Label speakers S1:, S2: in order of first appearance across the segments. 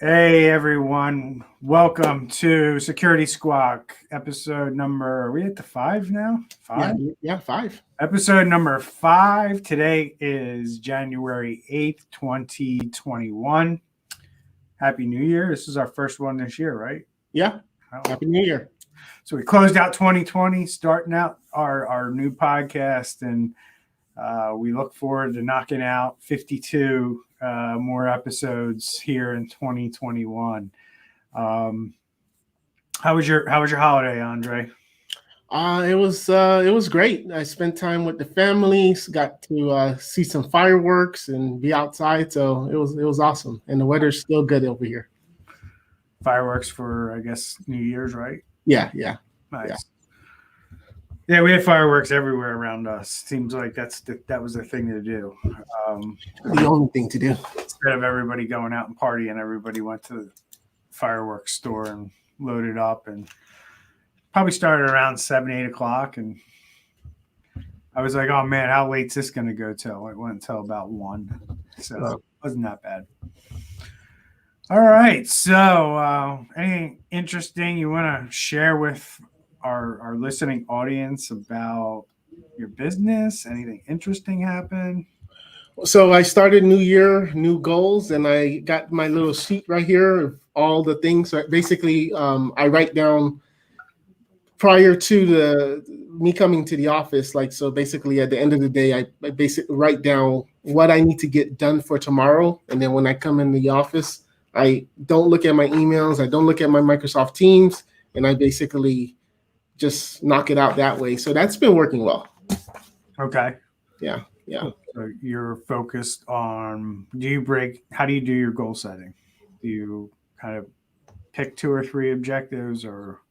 S1: Hey everyone, welcome to Security Squawk, episode number, are we at the 5 now?
S2: Yeah,
S1: 5?
S2: yeah, 5.
S1: Episode number 5. Today is January 8th, 2021. Happy New Year. This is our first one this year, right?
S2: Yeah.
S1: Oh.
S2: Happy New Year.
S1: So we closed out 2020, starting out our new podcast, and we look forward to knocking out 52 more episodes here in 2021. How was your holiday, Andre?
S2: It was great. I spent time with the family, got to see some fireworks and be outside, so it was awesome. And the weather's still good over here.
S1: Fireworks for, I guess, New Year's, right?
S2: Yeah.
S1: Nice. Yeah, we had fireworks everywhere around us. Seems like that was the thing to do.
S2: The only thing to do.
S1: Instead of everybody going out and partying, everybody went to the fireworks store and loaded up, and probably started around 7, 8 o'clock. And I was like, oh man, how late's this going to go till? It went until about 1. So it wasn't that bad. All right. So anything interesting you want to share with our listening audience about your business? Anything interesting happen?
S2: So I started New Year, new goals, and I got my little sheet right here of all the things. Basically, I write down prior to me coming to the office. Like, so basically at the end of the day, I basically write down what I need to get done for tomorrow. And then when I come in the office, I don't look at my emails. I don't look at my Microsoft Teams, and I basically just knock it out that way. So that's been working well.
S1: Okay.
S2: Yeah.
S1: So you're focused on, how do you do your goal setting? Do you kind of pick 2 or 3 objectives, or?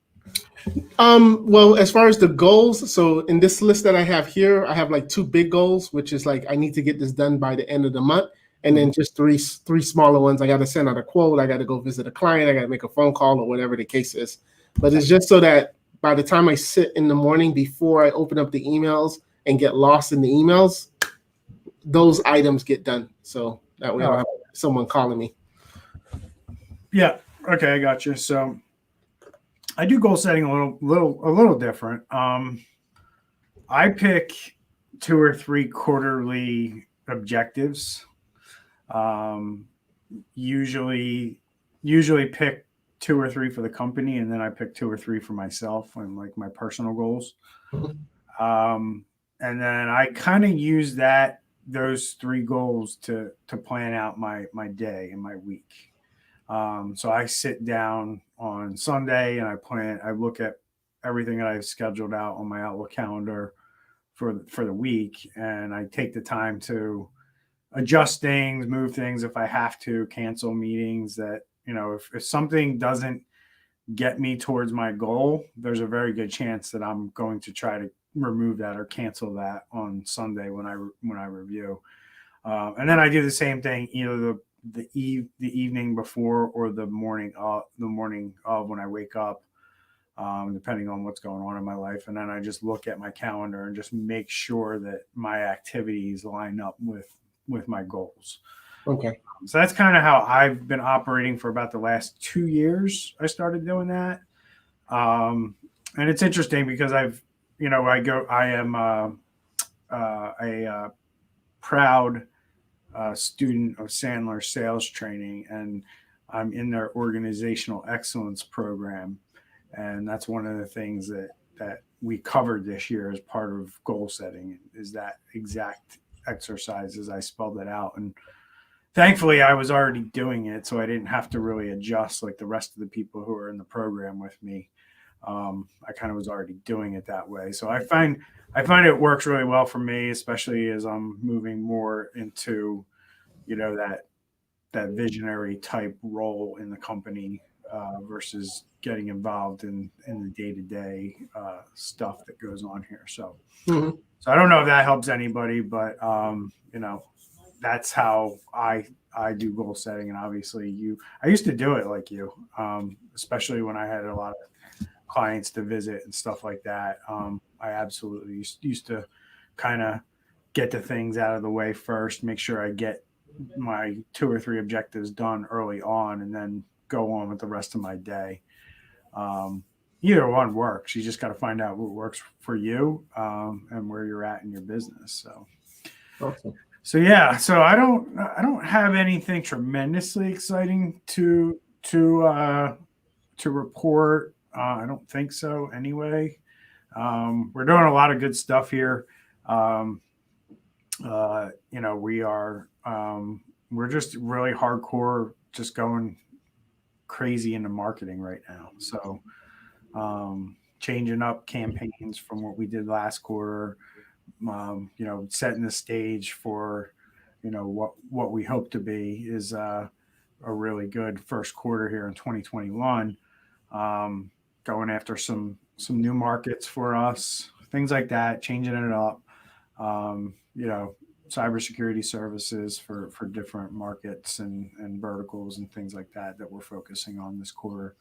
S2: Well, as far as the goals, so in this list that I have here, I have like 2 big goals, which is like I need to get this done by the end of the month. And then just three smaller ones. I got to send out a quote. I got to go visit a client. I got to make a phone call, or whatever the case is. But it's just so that by the time I sit in the morning before I open up the emails and get lost in the emails, those items get done. So that way I don't have someone calling me.
S1: Yeah. Okay, I got you. So I do goal setting a little different. I pick 2 or 3 quarterly objectives. Usually pick 2 or 3 for the company, and then I pick 2 or 3 for myself and like my personal goals. And then I kind of use those 3 goals to plan out my day and my week. So I sit down on Sunday and I look at everything that I've scheduled out on my Outlook calendar for the week, and I take the time to adjust things, move things if I have to, cancel meetings that, if something doesn't get me towards my goal, there's a very good chance that I'm going to try to remove that or cancel that on Sunday when I review. And then I do the same thing either the evening before or the morning of when I wake up, depending on what's going on in my life. And then I just look at my calendar and just make sure that my activities line up with my goals.
S2: Okay.
S1: So that's kind of how I've been operating for about the last 2 years. I started doing that. And it's interesting because I am a proud student of Sandler sales training, and I'm in their organizational excellence program. And that's one of the things that we covered this year as part of goal setting, is that exact exercise as I spelled it out. And thankfully I was already doing it, so I didn't have to really adjust like the rest of the people who are in the program with me. I kind of was already doing it that way. So I find it works really well for me, especially as I'm moving more into, that visionary type role in the company, versus getting involved in the day-to-day stuff that goes on here. So I don't know if that helps anybody, but that's how I do goal setting. And obviously I used to do it like you, especially when I had a lot of clients to visit and stuff like that. I absolutely used to kind of get the things out of the way first, make sure I get my 2 or 3 objectives done early on, and then go on with the rest of my day. Either one works. You just got to find out what works for you, and where you're at in your business.
S2: Awesome.
S1: So yeah, so I don't have anything tremendously exciting to report. I don't think so anyway. We're doing a lot of good stuff here. We're just really hardcore, just going crazy into marketing right now. So changing up campaigns from what we did last quarter, setting the stage for, what we hope to be is a really good first quarter here in 2021. Going after some new markets for us, things like that, changing it up. Cybersecurity services for different markets and verticals and things like that we're focusing on this quarter.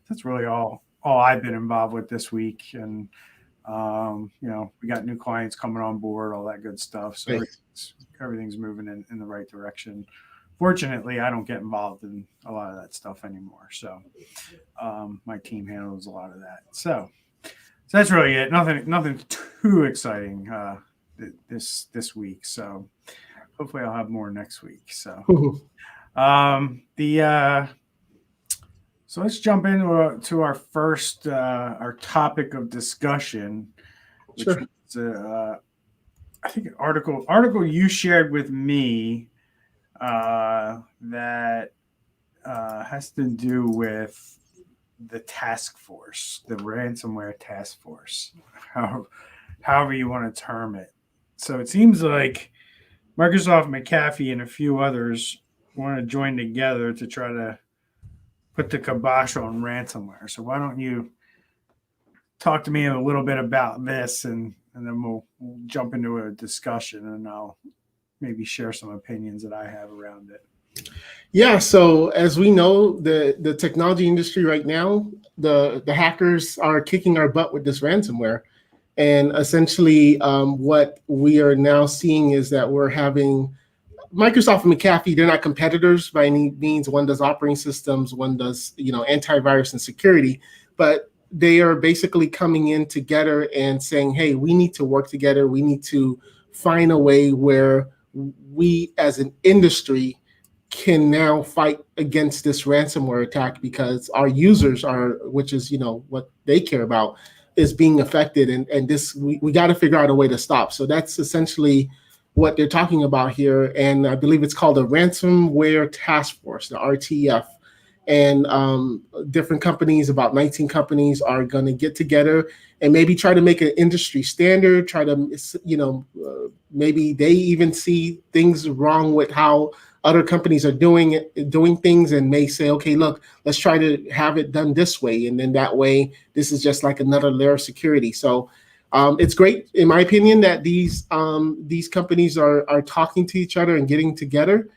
S1: That's really all I've been involved with this week. And we got new clients coming on board, all that good stuff. So everything's moving in the right direction. Fortunately, I don't get involved in a lot of that stuff anymore. So my team handles a lot of that. So that's really it. Nothing too exciting this week. So hopefully I'll have more next week. So so let's jump into our first our topic of discussion, which is I think an article you shared with me that has to do with the task force, the ransomware task force, however you want to term it. So it seems like Microsoft, McAfee, and a few others want to join together to try to put the kibosh on ransomware. So why don't you talk to me a little bit about this, and then we'll jump into a discussion, and I'll maybe share some opinions that I have around it.
S2: Yeah, so as we know, the technology industry right now, the hackers are kicking our butt with this ransomware. And essentially what we are now seeing is that we're having Microsoft and McAfee, they're not competitors by any means. One does operating systems, one does antivirus and security, but they are basically coming in together and saying, hey, we need to work together. We need to find a way where we as an industry can now fight against this ransomware attack, because our users are, which is what they care about, is being affected, and this we got to figure out a way to stop. So that's essentially what they're talking about here, and I believe it's called the Ransomware Task Force, the RTF. And different companies, about 19 companies, are going to get together and maybe try to make an industry standard, try to, maybe they even see things wrong with how other companies are doing things, and may say, okay, look, let's try to have it done this way. And then that way, this is just like another layer of security. So it's great, in my opinion, that these companies are talking to each other and getting together.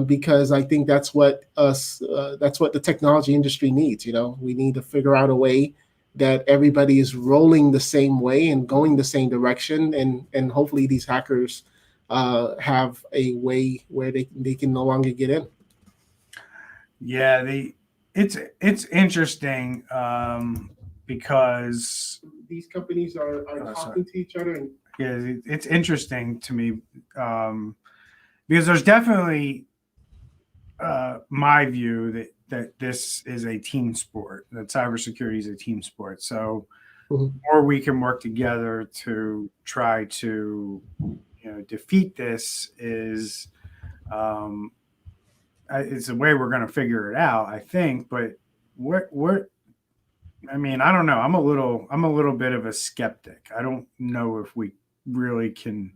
S2: Because I think that's what the technology industry needs. We need to figure out a way that everybody is rolling the same way and going the same direction, and hopefully these hackers have a way where they can no longer get in.
S1: Yeah, it's interesting because
S2: these companies are talking to each other.
S1: Yeah, it's interesting to me. Because there's definitely my view that this is a team sport, that cybersecurity is a team sport. So the more we can work together to try to defeat this is it's the way we're going to figure it out, I think. But I don't know. I'm a little bit of a skeptic. I don't know if we really can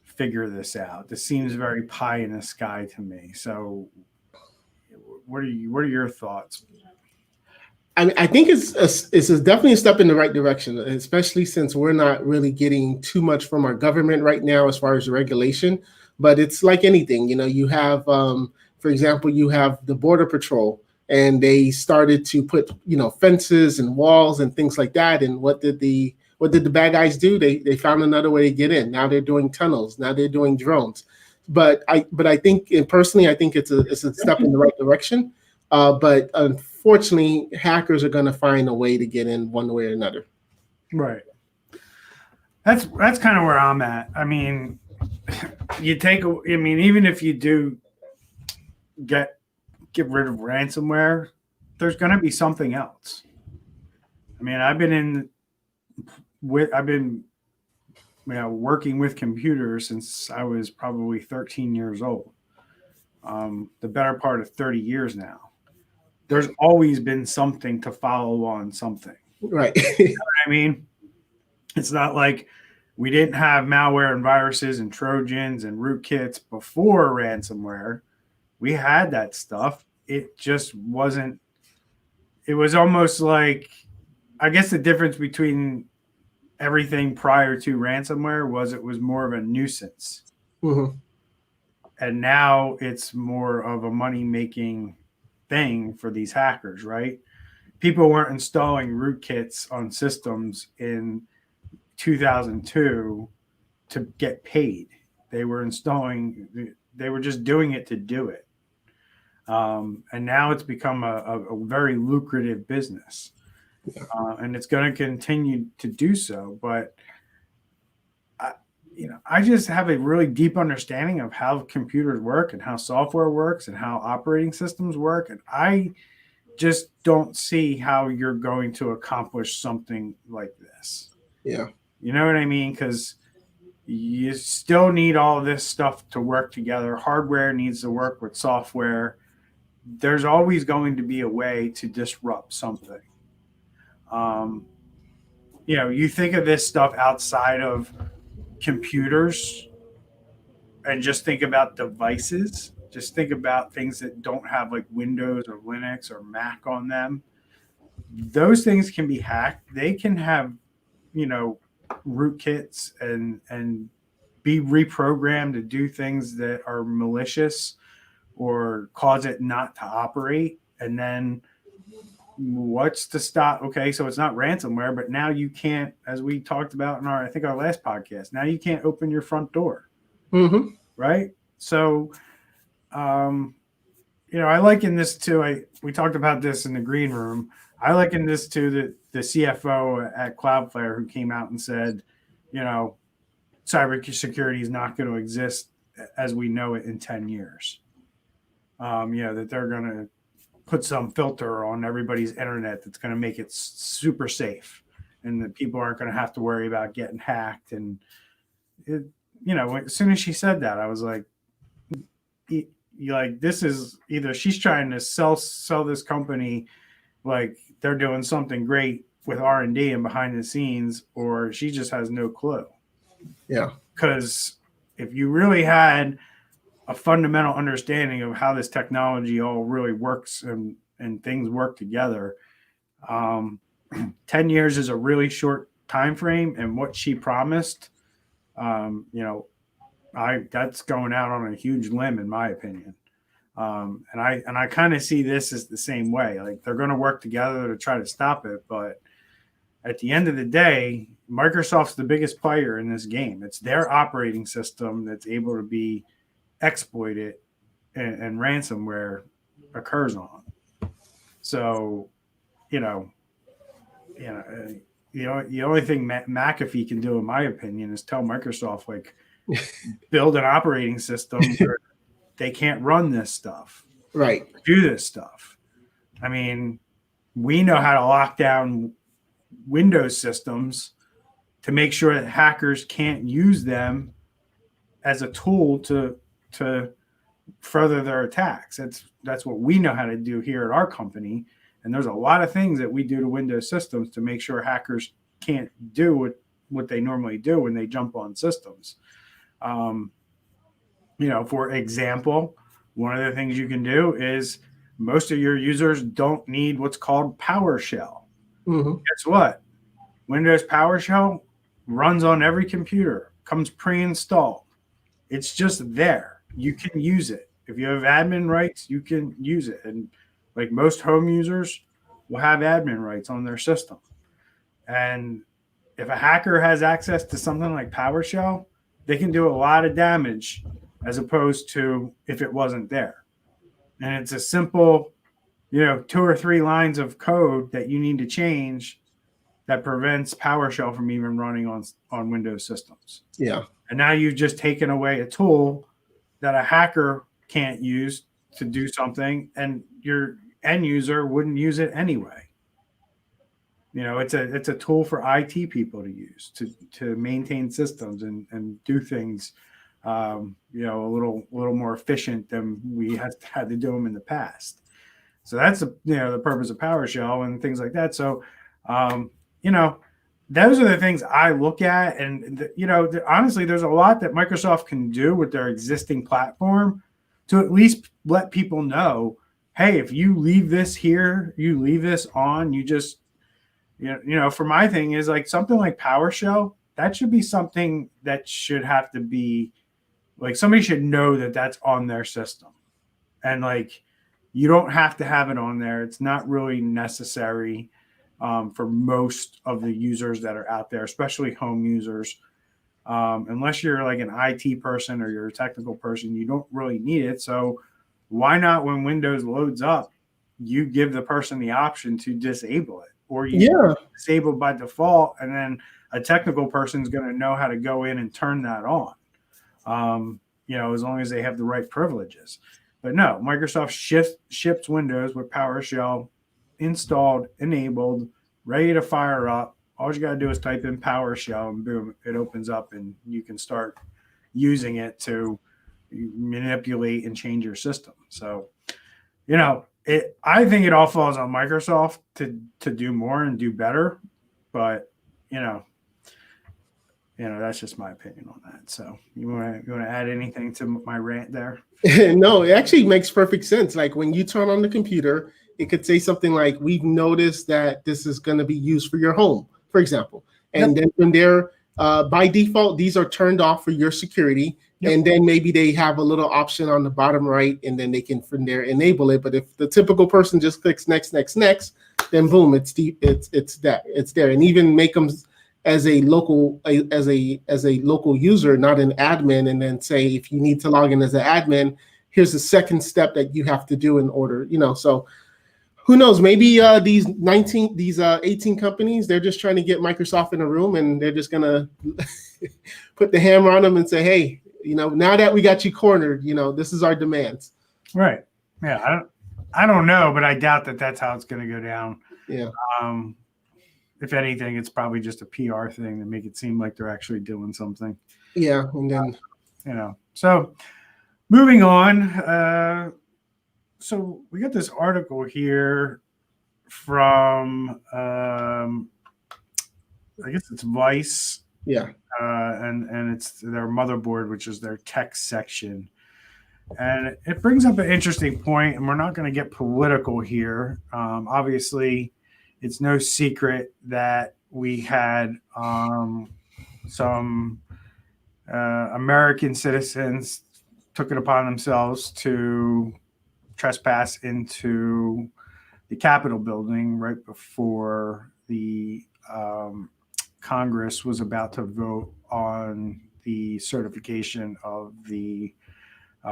S1: figure this out. This seems very pie in the sky to me. So what are your thoughts?
S2: I think it's definitely a step in the right direction, especially since we're not really getting too much from our government right now as far as regulation. But it's like anything, you have, for example, you have the Border Patrol, and they started to put, fences and walls and things like that. And what did the bad guys do? They found another way to get in. Now they're doing tunnels. Now they're doing drones. but I think, and personally, I think it's a step in the right direction. But unfortunately, hackers are going to find a way to get in one way or another.
S1: Right. That's kind of where I'm at. I mean, even if you do get rid of ransomware, there's going to be something else. I mean, I've been working with computers since I was probably 13 years old. The better part of 30 years now. There's always been something to follow on something.
S2: Right.
S1: You know what I mean? It's not like we didn't have malware and viruses and Trojans and rootkits before ransomware. We had that stuff. It just wasn't. It was almost like, I guess the difference between everything prior to ransomware was it was more of a nuisance.
S2: Mm-hmm.
S1: And now it's more of a money-making thing for these hackers, right? People weren't installing rootkits on systems in 2002 to get paid. They were just doing it to do it. And now it's become a very lucrative business. And it's going to continue to do so. But I just have a really deep understanding of how computers work and how software works and how operating systems work. And I just don't see how you're going to accomplish something like this.
S2: Yeah.
S1: You know what I mean? Because you still need all of this stuff to work together. Hardware needs to work with software. There's always going to be a way to disrupt something. You think of this stuff outside of computers and just think about devices. Just think about things that don't have like Windows or Linux or Mac on them. Those things can be hacked. They can have, rootkits and be reprogrammed to do things that are malicious or cause it not to operate. And then what's to stop? Okay, so it's not ransomware, but now you can't, as we talked about in our last podcast, now you can't open your front door.
S2: Mm-hmm.
S1: Right? So, I liken this to, we talked about this in the green room. I liken this to the CFO at Cloudflare who came out and said, cybersecurity is not going to exist as we know it in 10 years. That they're going to put some filter on everybody's internet that's going to make it super safe and that people aren't going to have to worry about getting hacked. And, as soon as she said that, I was like, this is either she's trying to sell this company like they're doing something great with R&D and behind the scenes, or she just has no clue.
S2: Yeah.
S1: Because if you really had a fundamental understanding of how this technology all really works and things work together, 10 years is a really short time frame. And what she promised, that's going out on a huge limb, in my opinion. And I kind of see this as the same way. Like they're going to work together to try to stop it, but at the end of the day, Microsoft's the biggest player in this game. It's their operating system that's able to be exploited and ransomware occurs on. So, the only thing McAfee can do, in my opinion, is tell Microsoft, like, build an operating system where they can't run this stuff,
S2: right?
S1: Do this stuff. I mean, we know how to lock down Windows systems to make sure that hackers can't use them as a tool to further their attacks. That's what we know how to do here at our company. And there's a lot of things that we do to Windows systems to make sure hackers can't do what they normally do when they jump on systems. For example, one of the things you can do is most of your users don't need what's called PowerShell.
S2: Mm-hmm.
S1: Guess what? Windows PowerShell runs on every computer, comes pre-installed. It's just there. You can use it. If you have admin rights, you can use it. And like most home users will have admin rights on their system. And if a hacker has access to something like PowerShell, they can do a lot of damage as opposed to if it wasn't there. And it's a simple, 2 or 3 lines of code that you need to change that prevents PowerShell from even running on Windows systems.
S2: Yeah.
S1: And now you've just taken away a tool that a hacker can't use to do something, and your end user wouldn't use it anyway. It's a tool for IT people to use to maintain systems and do things, a little more efficient than we had to do them in the past. So that's the purpose of PowerShell and things like that. So, those are the things I look at, and honestly, there's a lot that Microsoft can do with their existing platform to at least let people know, hey, if you leave this here, you leave this on, you just for my thing is like something like PowerShell, that should be something that should have to be like somebody should know that that's on their system. And like, you don't have to have it on there. It's not really necessary for most of the users that are out there, especially home users. Unless you're like an IT person or you're a technical person, you don't really need it. So why not, when Windows loads up, you give the person the option to disable it, or you disable by default, and then a technical person is going to know how to go in and turn that on. As long as they have the right privileges. But no, Microsoft ships Windows with PowerShell installed, enabled, ready to fire up. All you got to do is type in PowerShell, and boom, it opens up, and you can start using it to manipulate and change your system. So, I think it all falls on Microsoft to do more and do better. But, that's just my opinion on that. So you want to add anything to my rant there?
S2: No, it actually makes perfect sense. Like when you turn on the computer, it could say something like, we've noticed that this is going to be used for your home, for example. And then from there, by default, these are turned off for your security. And then maybe they have a little option on the bottom right, and then they can from there enable it. But if the typical person just clicks next, then boom, it's there. And even make them as a local user, not an admin, and then say, if you need to log in as an admin, here's the second step that you have to do in order, so who knows, maybe these 18 companies, they're just trying to get Microsoft in a room, and they're just gonna put the hammer on them and say, hey, now that we got you cornered, this is our demands.
S1: Right. Yeah. I don't know, but I doubt that that's how it's going to go down.
S2: Yeah.
S1: If anything, it's probably just a PR thing to make it seem like they're actually doing something.
S2: Yeah. And then,
S1: so moving on. So we got this article here from, I guess it's Vice.
S2: Yeah.
S1: And it's their motherboard, which is their tech section. And it brings up an interesting point, and we're not going to get political here. Obviously, it's no secret that we had some American citizens took it upon themselves to trespass into the Capitol building right before the Congress was about to vote on the certification of the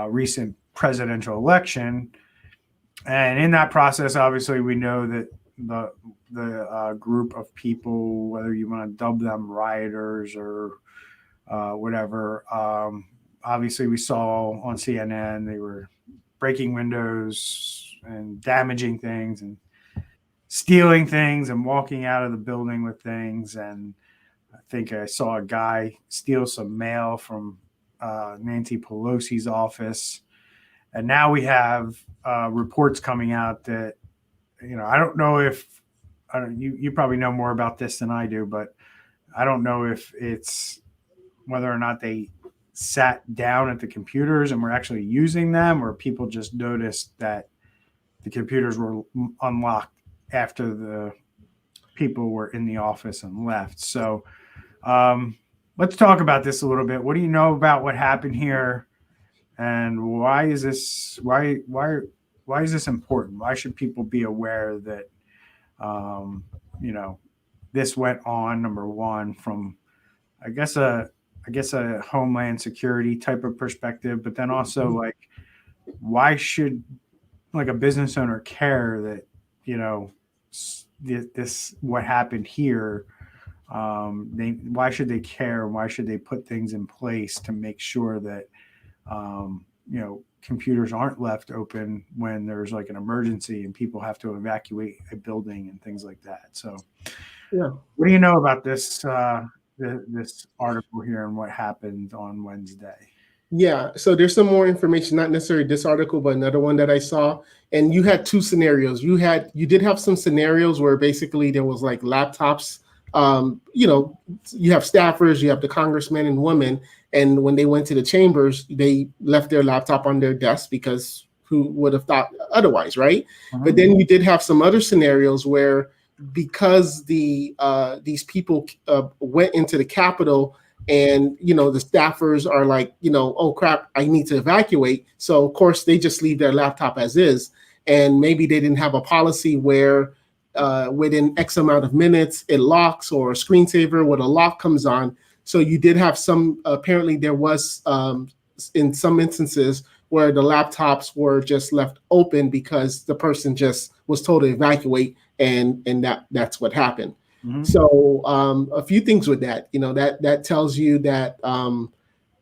S1: recent presidential election. And in that process, obviously, we know that the group of people, whether you want to dub them rioters or whatever, obviously we saw on CNN they were breaking windows and damaging things and stealing things and walking out of the building with things. And I think I saw a guy steal some mail from Nancy Pelosi's office. And now we have reports coming out that, I don't know if you probably know more about this than I do, but I don't know if it's whether or not they sat down at the computers and were actually using them, or people just noticed that the computers were unlocked after the people were in the office and left. So let's talk about this a little bit. What do you know about what happened here, and why is this important? Why should people be aware that this went on, number one, from I guess a I guess a homeland security type of perspective, but then also like, why should like a business owner care that, you know, this what happened here? Why should they care? Why should they put things in place to make sure that, you know, computers aren't left open when there's like an emergency and people have to evacuate a building and things like that? So,
S2: Yeah.
S1: what do you know about this this article here and what happened on Wednesday?
S2: Yeah, so there's some more information, not necessarily this article, but another one that I saw. And you had two scenarios. You did have some scenarios where basically there was like laptops. You know, you have staffers, you have the congressmen and women, and when they went to the chambers, they left their laptop on their desk because who would have thought otherwise, right? But then you did have some other scenarios where because these people went into the Capitol, and you know the staffers are like, you know, oh crap, I need to evacuate, so of course they just leave their laptop as is, and maybe they didn't have a policy where within X amount of minutes it locks, or a screensaver with a lock comes on. So you did have some, apparently there was in some instances where the laptops were just left open because the person just was told to evacuate, and that's what happened.
S1: Mm-hmm.
S2: So a few things with that, you know, that tells you that,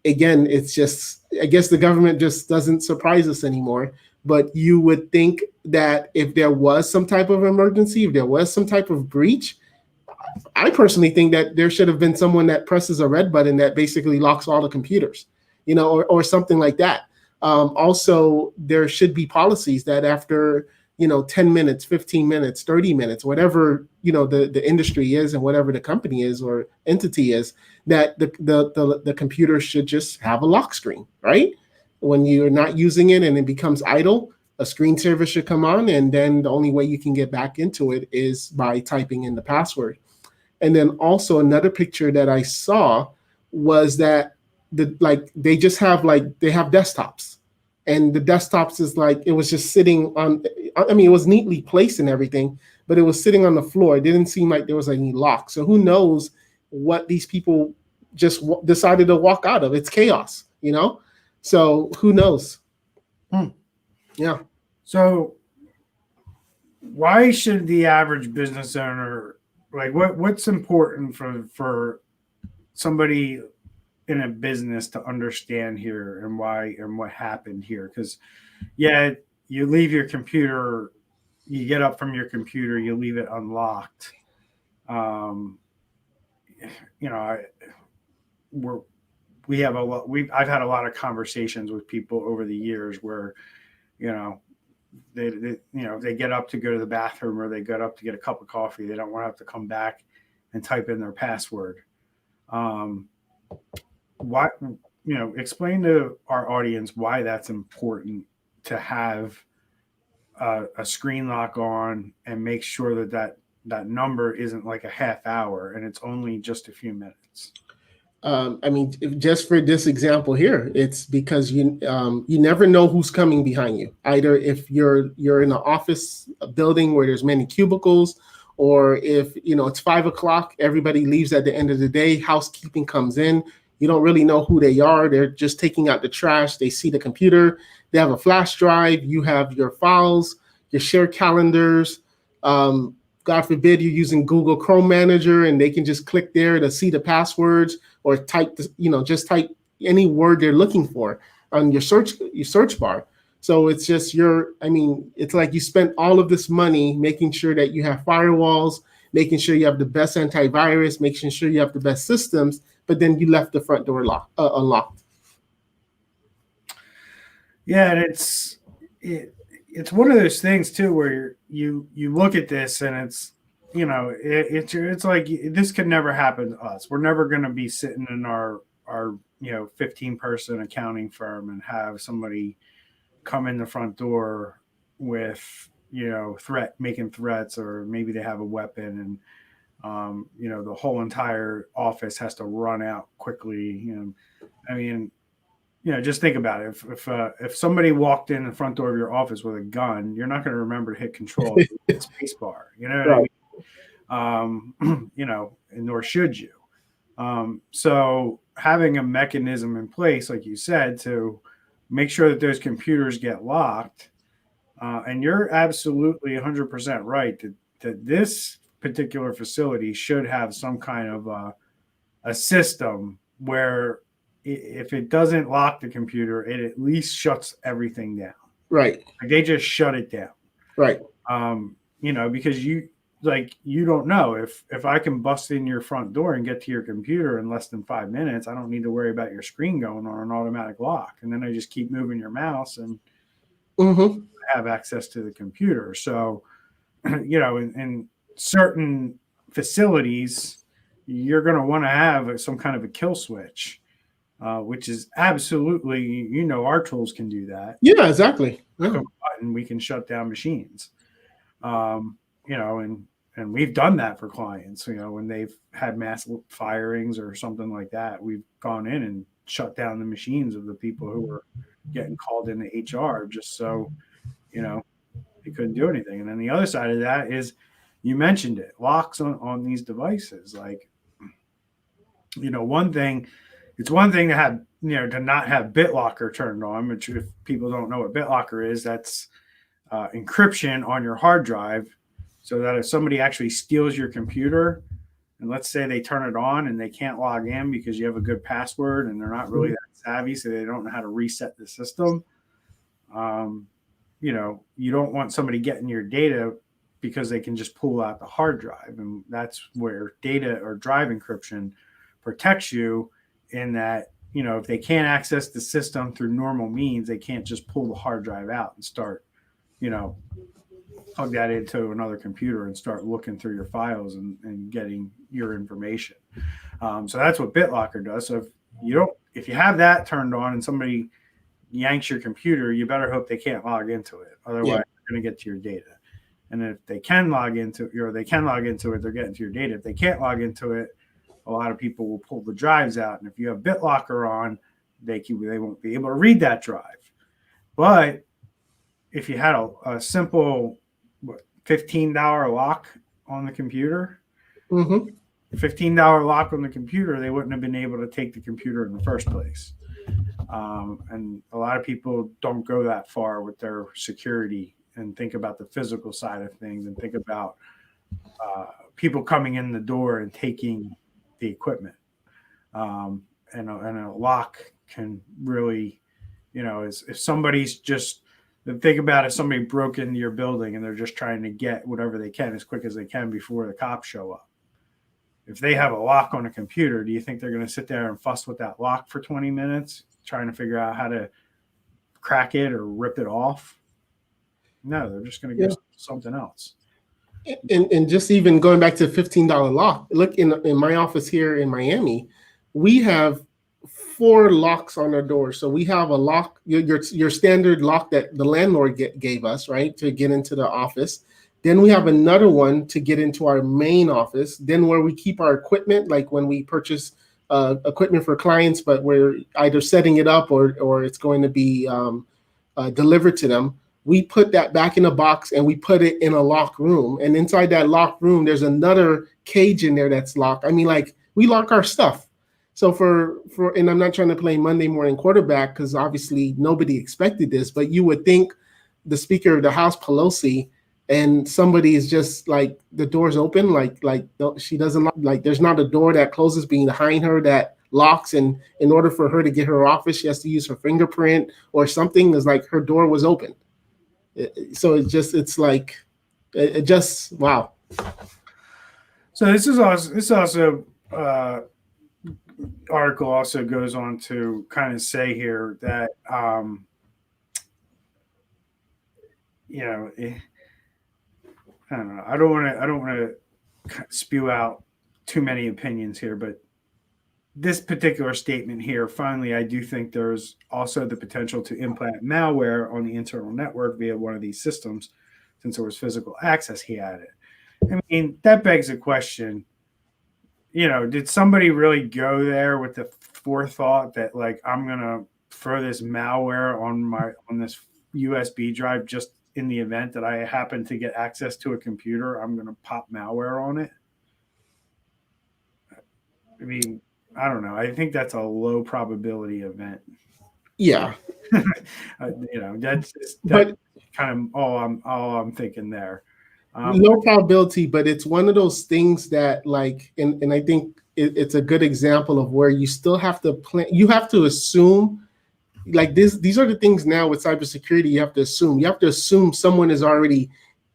S2: again, it's just, I guess the government just doesn't surprise us anymore. But you would think that if there was some type of emergency, if there was some type of breach, I personally think that there should have been someone that presses a red button that basically locks all the computers, you know, or something like that. Also, there should be policies that after, you know, 10 minutes, 15 minutes, 30 minutes, whatever, you know, the industry is and whatever the company is or entity is, that the computer should just have a lock screen, right? When you're not using it and it becomes idle, a screensaver should come on, and then the only way you can get back into it is by typing in the password. And then also another picture that I saw was that they just have they have desktops, and the desktops is like, it was just sitting on, I mean, it was neatly placed and everything, but it was sitting on the floor. It didn't seem like there was any lock. So who knows what these people just decided to walk out of? It's chaos, you know? So who knows? Yeah.
S1: So why should the average business owner, like, what's important for somebody in a business to understand here, and why and what happened here? Because yeah, you leave your computer, you get up from your computer, you leave it unlocked. You know, I've had a lot of conversations with people over the years where, you know, they get up to go to the bathroom, or they get up to get a cup of coffee. They don't want to have to come back and type in their password. Why, you know, explain to our audience why that's important to have a screen lock on, and make sure that number isn't like a half hour and it's only just a few minutes.
S2: I mean, just for this example here, it's because you never know who's coming behind you. Either if you're in an office building where there's many cubicles, or if, you know, it's 5 o'clock, everybody leaves at the end of the day, housekeeping comes in. You don't really know who they are. They're just taking out the trash. They see the computer. They have a flash drive. You have your files, your shared calendars. God forbid you're using Google Chrome Manager, and they can just click there to see the passwords, or type, just type any word they're looking for on your search bar. So it's just it's like you spent all of this money making sure that you have firewalls, making sure you have the best antivirus, making sure you have the best systems, but then you left the front door unlocked.
S1: Yeah, and it's one of those things too where you look at this and it's, you know, it's like, this could never happen to us. We're never going to be sitting in our 15-person accounting firm and have somebody come in the front door with, you know, making threats, or maybe they have a weapon, and you know, the whole entire office has to run out quickly. You know, I mean, you know, just think about it. If somebody walked in the front door of your office with a gun, you're not going to remember to hit control space bar. You know what I mean? You know, and nor should you. So, having a mechanism in place, like you said, to make sure that those computers get locked. And you're absolutely 100% right that this particular facility should have some kind of a system where if it doesn't lock the computer, it at least shuts everything down.
S2: Right.
S1: Like they just shut it down.
S2: Right.
S1: Because you don't know if I can bust in your front door and get to your computer in less than 5 minutes, I don't need to worry about your screen going on an automatic lock. And then I just keep moving your mouse and have access to the computer. So, in certain facilities, you're going to want to have some kind of a kill switch, which is absolutely, our tools can do that.
S2: Yeah, exactly. Yeah.
S1: And we can shut down machines. And we've done that for clients, when they've had mass firings or something like that, we've gone in and shut down the machines of the people who were getting called into HR just so, they couldn't do anything. And then the other side of that is, you mentioned it, locks on these devices. Like, it's one thing to have, to not have BitLocker turned on, which if people don't know what BitLocker is, that's encryption on your hard drive, so that if somebody actually steals your computer, and let's say they turn it on and they can't log in because you have a good password and they're not really that savvy, so they don't know how to reset the system. You don't want somebody getting your data because they can just pull out the hard drive. And that's where data or drive encryption protects you, in that, if they can't access the system through normal means, they can't just pull the hard drive out and start, plug that into another computer and start looking through your files and getting your information. So that's what BitLocker does. So if you have that turned on and somebody yanks your computer, you better hope they can't log into it. Otherwise, they're going to get to your data. And if they can log into it, they're getting to your data. If they can't log into it, a lot of people will pull the drives out. And if you have BitLocker on, they won't be able to read that drive. But if you had a simple $15 lock on the computer, $15 lock on the computer, they wouldn't have been able to take the computer in the first place. And a lot of people don't go that far with their security and think about the physical side of things and think about people coming in the door and taking the equipment. And a lock can really, if somebody's just, think about if somebody broke into your building and they're just trying to get whatever they can as quick as they can before the cops show up. If they have a lock on a computer, do you think they're going to sit there and fuss with that lock for 20 minutes trying to figure out how to crack it or rip it off? No, they're just going to go something else.
S2: And just even going back to the $15 lock, look in my office here in Miami, we have 4 locks on our door. So we have a lock, your standard lock that the landlord gave us, right, to get into the office. Then we have another one to get into our main office. Then where we keep our equipment, like when we purchase equipment for clients, but we're either setting it up or it's going to be delivered to them. We put that back in a box and we put it in a locked room. And inside that locked room, there's another cage in there that's locked. I mean, like, we lock our stuff. So and I'm not trying to play Monday morning quarterback, because obviously nobody expected this, but you would think the Speaker of the House, Pelosi, and somebody is just like, the door's open, like she doesn't lock, like there's not a door that closes behind her that locks, and in order for her to get her office, she has to use her fingerprint or something. It's like her door was open. So it's like wow.
S1: So this also article also goes on to kind of say here that I don't know. I don't want to spew out too many opinions here, but this particular statement here, finally, I do think there's also the potential to implant malware on the internal network via one of these systems, since there was physical access he had it. I mean, that begs a question. Did somebody really go there with the forethought that, like, I'm gonna throw this malware on this USB drive just in the event that I happen to get access to a computer, I'm gonna pop malware on it? I mean, I don't know. I think that's a low probability event.
S2: Yeah.
S1: That's
S2: But
S1: kind of all I'm thinking there.
S2: low probability, but it's one of those things that like, and I think it's a good example of where you still have to plan. You have to assume like this. These are the things now with cybersecurity. You have to assume. You have to assume someone is already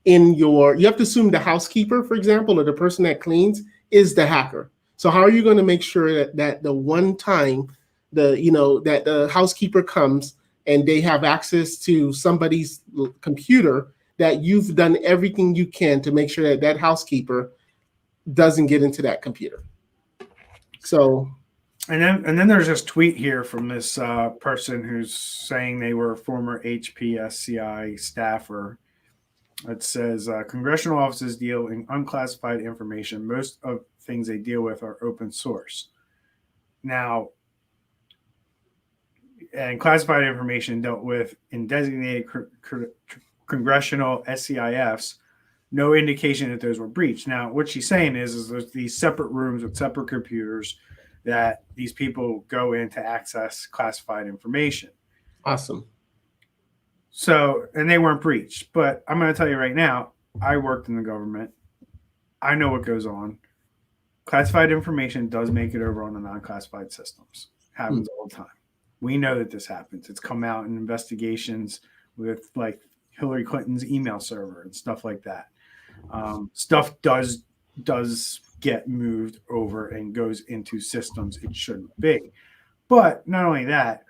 S2: in your. You have to assume the housekeeper, for example, or the person that cleans is the hacker. So how are you going to make sure that the one time that the housekeeper comes and they have access to somebody's computer, that you've done everything you can to make sure that that housekeeper doesn't get into that computer. So,
S1: and then there's this tweet here from this person who's saying they were a former HPSCI staffer. It says congressional offices deal in unclassified information. Most of things they deal with are open source. Now, and classified information dealt with in designated congressional SCIFs, no indication that those were breached. Now, what she's saying is there's these separate rooms with separate computers that these people go in to access classified information.
S2: awesome.
S1: So, and they weren't breached. But I'm going to tell you right now, I worked in the government. I know what goes on. Classified information does make it over on the non-classified systems. Happens all the time. We know that this happens. It's come out in investigations with like Hillary Clinton's email server and stuff like that. Stuff does get moved over and goes into systems it shouldn't be. But not only that,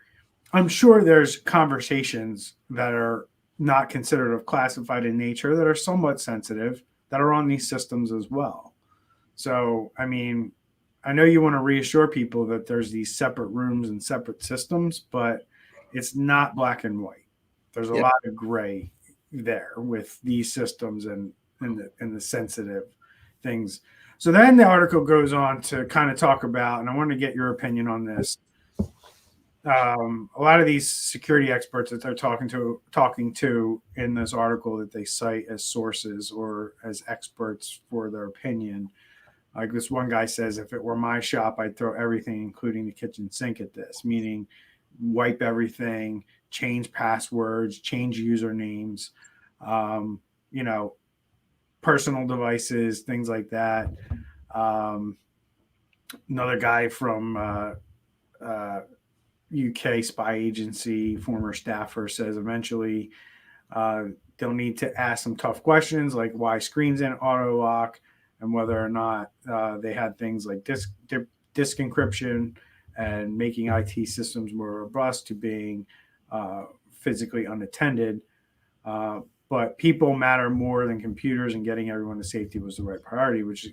S1: I'm sure there's conversations that are not considered of classified in nature that are somewhat sensitive that are on these systems as well. So, I mean, I know you want to reassure people that there's these separate rooms and separate systems, but it's not black and white. There's a lot of gray there with these systems and the sensitive things. So then the article goes on to kind of talk about, and I want to get your opinion on this. A lot of these security experts that they're talking to in this article that they cite as sources or as experts for their opinion. Like this one guy says, if it were my shop, I'd throw everything, including the kitchen sink, at this, meaning wipe everything, change passwords, change usernames, personal devices, things like that. Another guy from UK spy agency, former staffer, says eventually they'll need to ask some tough questions like why screens didn't auto lock, and whether or not they had things like disk encryption and making IT systems more robust to being physically unattended. But people matter more than computers, and getting everyone to safety was the right priority, which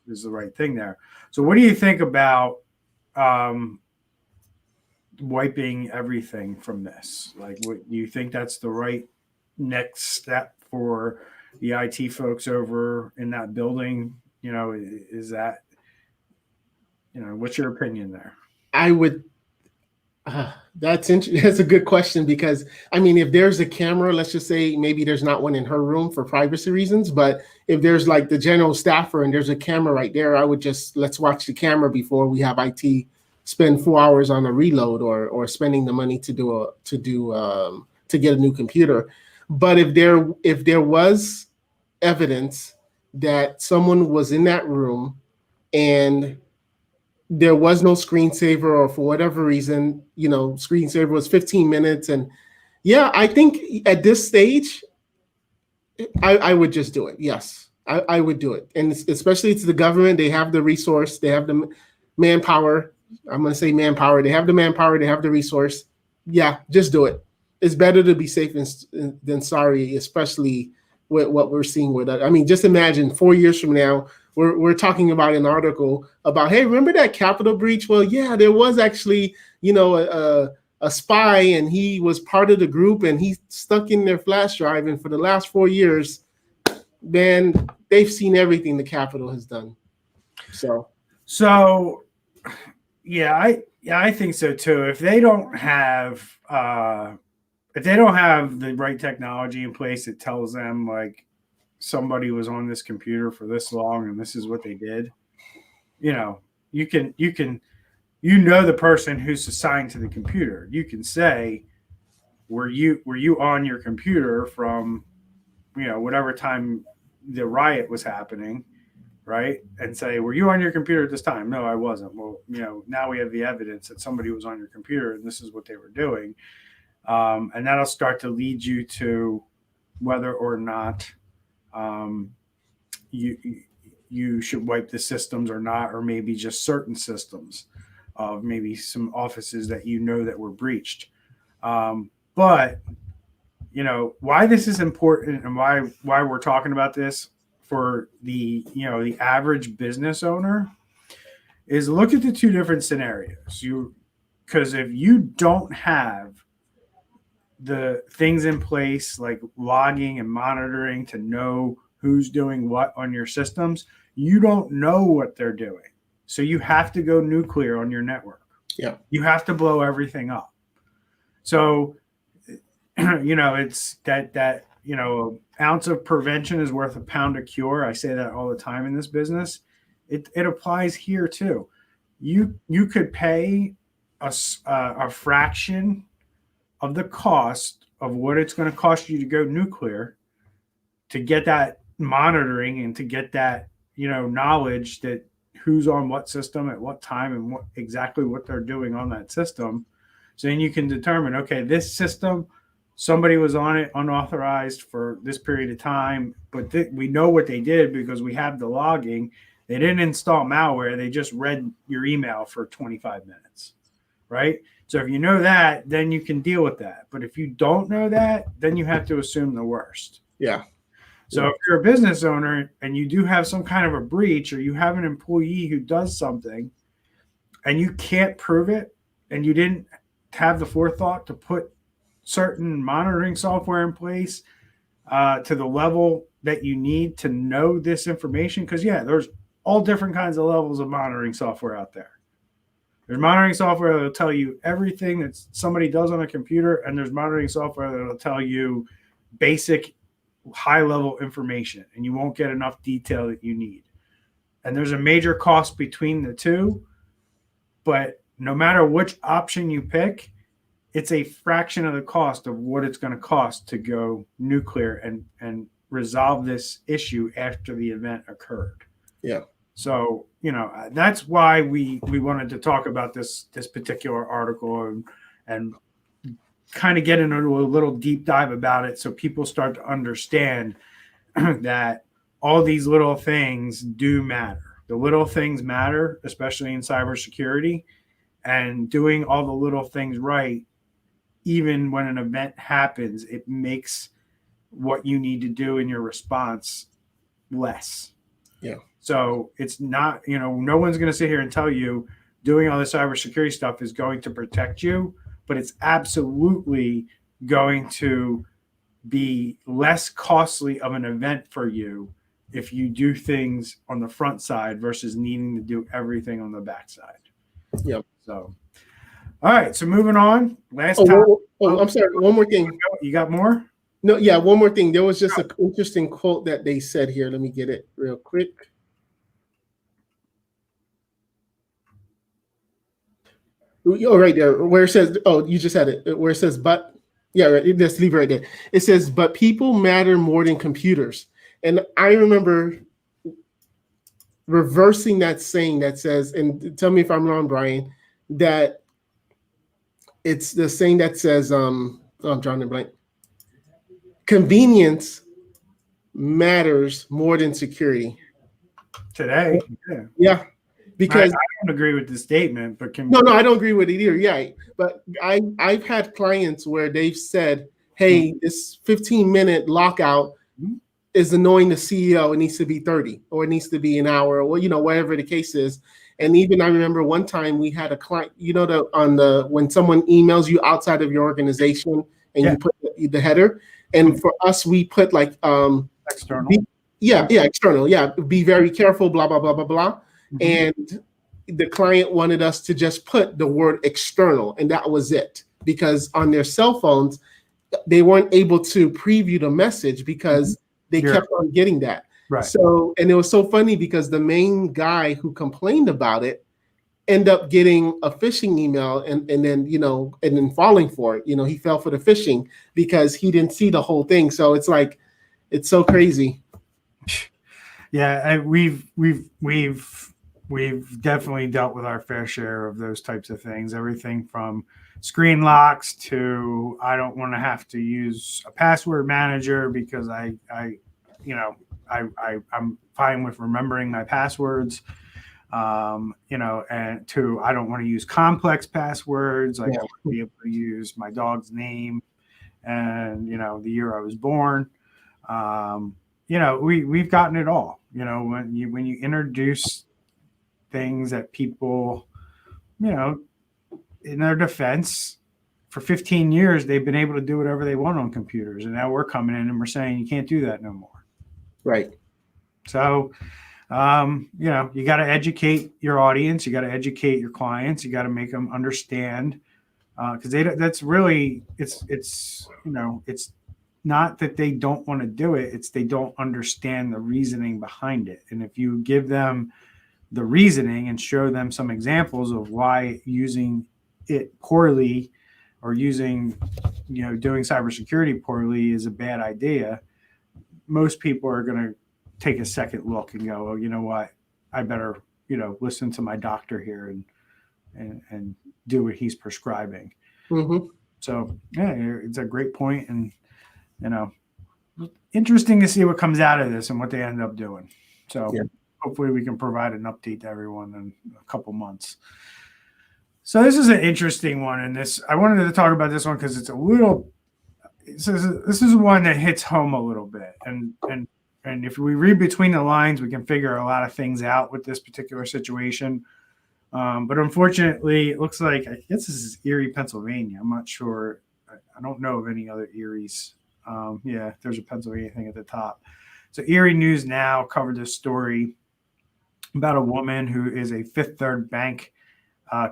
S1: is the right thing there. So what do you think about wiping everything from this? Like, what do you think that's the right next step for the IT folks over in that building? Is that, what's your opinion there?
S2: I would. That's a good question, because I mean, if there's a camera, let's just say maybe there's not one in her room for privacy reasons, but if there's like the general staffer and there's a camera right there, I would let's watch the camera before we have IT spend 4 hours on a reload or spending the money to get a new computer. But if there was evidence that someone was in that room and there was no screensaver, or for whatever reason, screensaver was 15 minutes. And yeah, I think at this stage, I would just do it. Yes, I would do it. And especially it's the government. They have the resource. They have the manpower. I'm going to say manpower. They have the manpower. They have the resource. Yeah, just do it. It's better to be safe than sorry, especially with what we're seeing with it. I mean, just imagine 4 years from now, we're talking about an article about, hey, remember that Capitol breach? Well, yeah, there was actually, a spy, and he was part of the group, and he stuck in their flash drive. And for the last 4 years, man, they've seen everything the Capitol has done.
S1: So, yeah, I think so too. If they don't have the right technology in place that tells them like somebody was on this computer for this long and this is what they did, you can you know the person who's assigned to the computer. You can say, were you on your computer from, whatever time the riot was happening, right? And say, were you on your computer at this time? No, I wasn't. Well, now we have the evidence that somebody was on your computer and this is what they were doing. And that'll start to lead you to whether or not you should wipe the systems or not, or maybe just certain systems of maybe some offices that that were breached. But why this is important and why we're talking about this for the average business owner is look at the two different scenarios. Because if you don't have the things in place like logging and monitoring to know who's doing what on your systems, you don't know what they're doing. So you have to go nuclear on your network.
S2: Yeah.
S1: You have to blow everything up. So, it's that ounce of prevention is worth a pound of cure. I say that all the time in this business. It applies here too. You could pay a fraction of the cost of what it's going to cost you to go nuclear to get that monitoring and to get that knowledge that who's on what system at what time and exactly what they're doing on that system. So then you can determine, okay, this system, somebody was on it unauthorized for this period of time, but we know what they did because we have the logging. They didn't install malware. They just read your email for 25 minutes, right? So if you know that, then you can deal with that. But if you don't know that, then you have to assume the worst.
S2: Yeah.
S1: So if you're a business owner and you do have some kind of a breach, or you have an employee who does something and you can't prove it, and you didn't have the forethought to put certain monitoring software in place to the level that you need to know this information, because there's all different kinds of levels of monitoring software out there. There's monitoring software that'll tell you everything that somebody does on a computer, and there's monitoring software that'll tell you basic high-level information, and you won't get enough detail that you need. And there's a major cost between the two, but no matter which option you pick, it's a fraction of the cost of what it's going to cost to go nuclear and resolve this issue after the event occurred.
S2: Yeah.
S1: So, that's why we wanted to talk about this particular article and kind of get into a little deep dive about it, so people start to understand that all these little things do matter. The little things matter, especially in cybersecurity, and doing all the little things right, even when an event happens, it makes what you need to do in your response less.
S2: Yeah.
S1: So it's not, no one's going to sit here and tell you doing all the cybersecurity stuff is going to protect you, but it's absolutely going to be less costly of an event for you if you do things on the front side versus needing to do everything on the back side.
S2: Yep.
S1: So, all right. So moving on. Last time.
S2: I'm sorry. One more thing.
S1: You got more?
S2: No. Yeah. One more thing. There was just an interesting quote that they said here. Let me get it real quick. Oh, right there, where it says, oh, you just had it, where it says, but, yeah, right, just leave it right there. It says, but people matter more than computers. And I remember reversing that saying that says, and tell me if I'm wrong, Brian, that it's the saying that says, I'm drawing a blank. Convenience matters more than security.
S1: Today.
S2: Yeah. Because
S1: I don't agree with the statement, but
S2: no, I don't agree with it either. Yeah, but I've had clients where they've said, "Hey, this 15-minute lockout is annoying the CEO. It needs to be 30, or it needs to be an hour, or whatever the case is." And even I remember one time we had a client, when someone emails you outside of your organization and you put the header, and for us we put like
S1: external.
S2: External. Yeah, be very careful. Blah blah blah blah blah. And the client wanted us to just put the word external, and that was it, because on their cell phones, they weren't able to preview the message because they kept on getting that.
S1: Right.
S2: So, and it was so funny because the main guy who complained about it end up getting a phishing email and then, and then falling for it. He fell for the phishing because he didn't see the whole thing. So it's like, it's so crazy.
S1: Yeah, we've definitely dealt with our fair share of those types of things. Everything from screen locks to I don't want to have to use a password manager because I'm fine with remembering my passwords. And to I don't want to use complex passwords. Like I want to be able to use my dog's name and the year I was born. We've gotten it all. When you introduce things that people, in their defense, for 15 years they've been able to do whatever they want on computers, and now we're coming in and we're saying you can't do that no more.
S2: Right.
S1: So, you got to educate your audience, you got to educate your clients, you got to make them understand, because that's really it's not that they don't want to do it, it's they don't understand the reasoning behind it. And if you give them the reasoning and show them some examples of why using it poorly or doing cybersecurity poorly is a bad idea, most people are going to take a second look and go, oh, you know what, I better, listen to my doctor here and do what he's prescribing.
S2: Mm-hmm.
S1: So yeah, it's a great point. And, interesting to see what comes out of this and what they end up doing. So hopefully we can provide an update to everyone in a couple months. So this is an interesting one. And I wanted to talk about this one because it's this is one that hits home a little bit. And if we read between the lines, we can figure a lot of things out with this particular situation. But unfortunately, it looks like, I guess this is Erie, Pennsylvania. I'm not sure. I don't know of any other Eries. There's a Pennsylvania thing at the top. So Erie News Now covered this story about a woman who is a Fifth Third Bank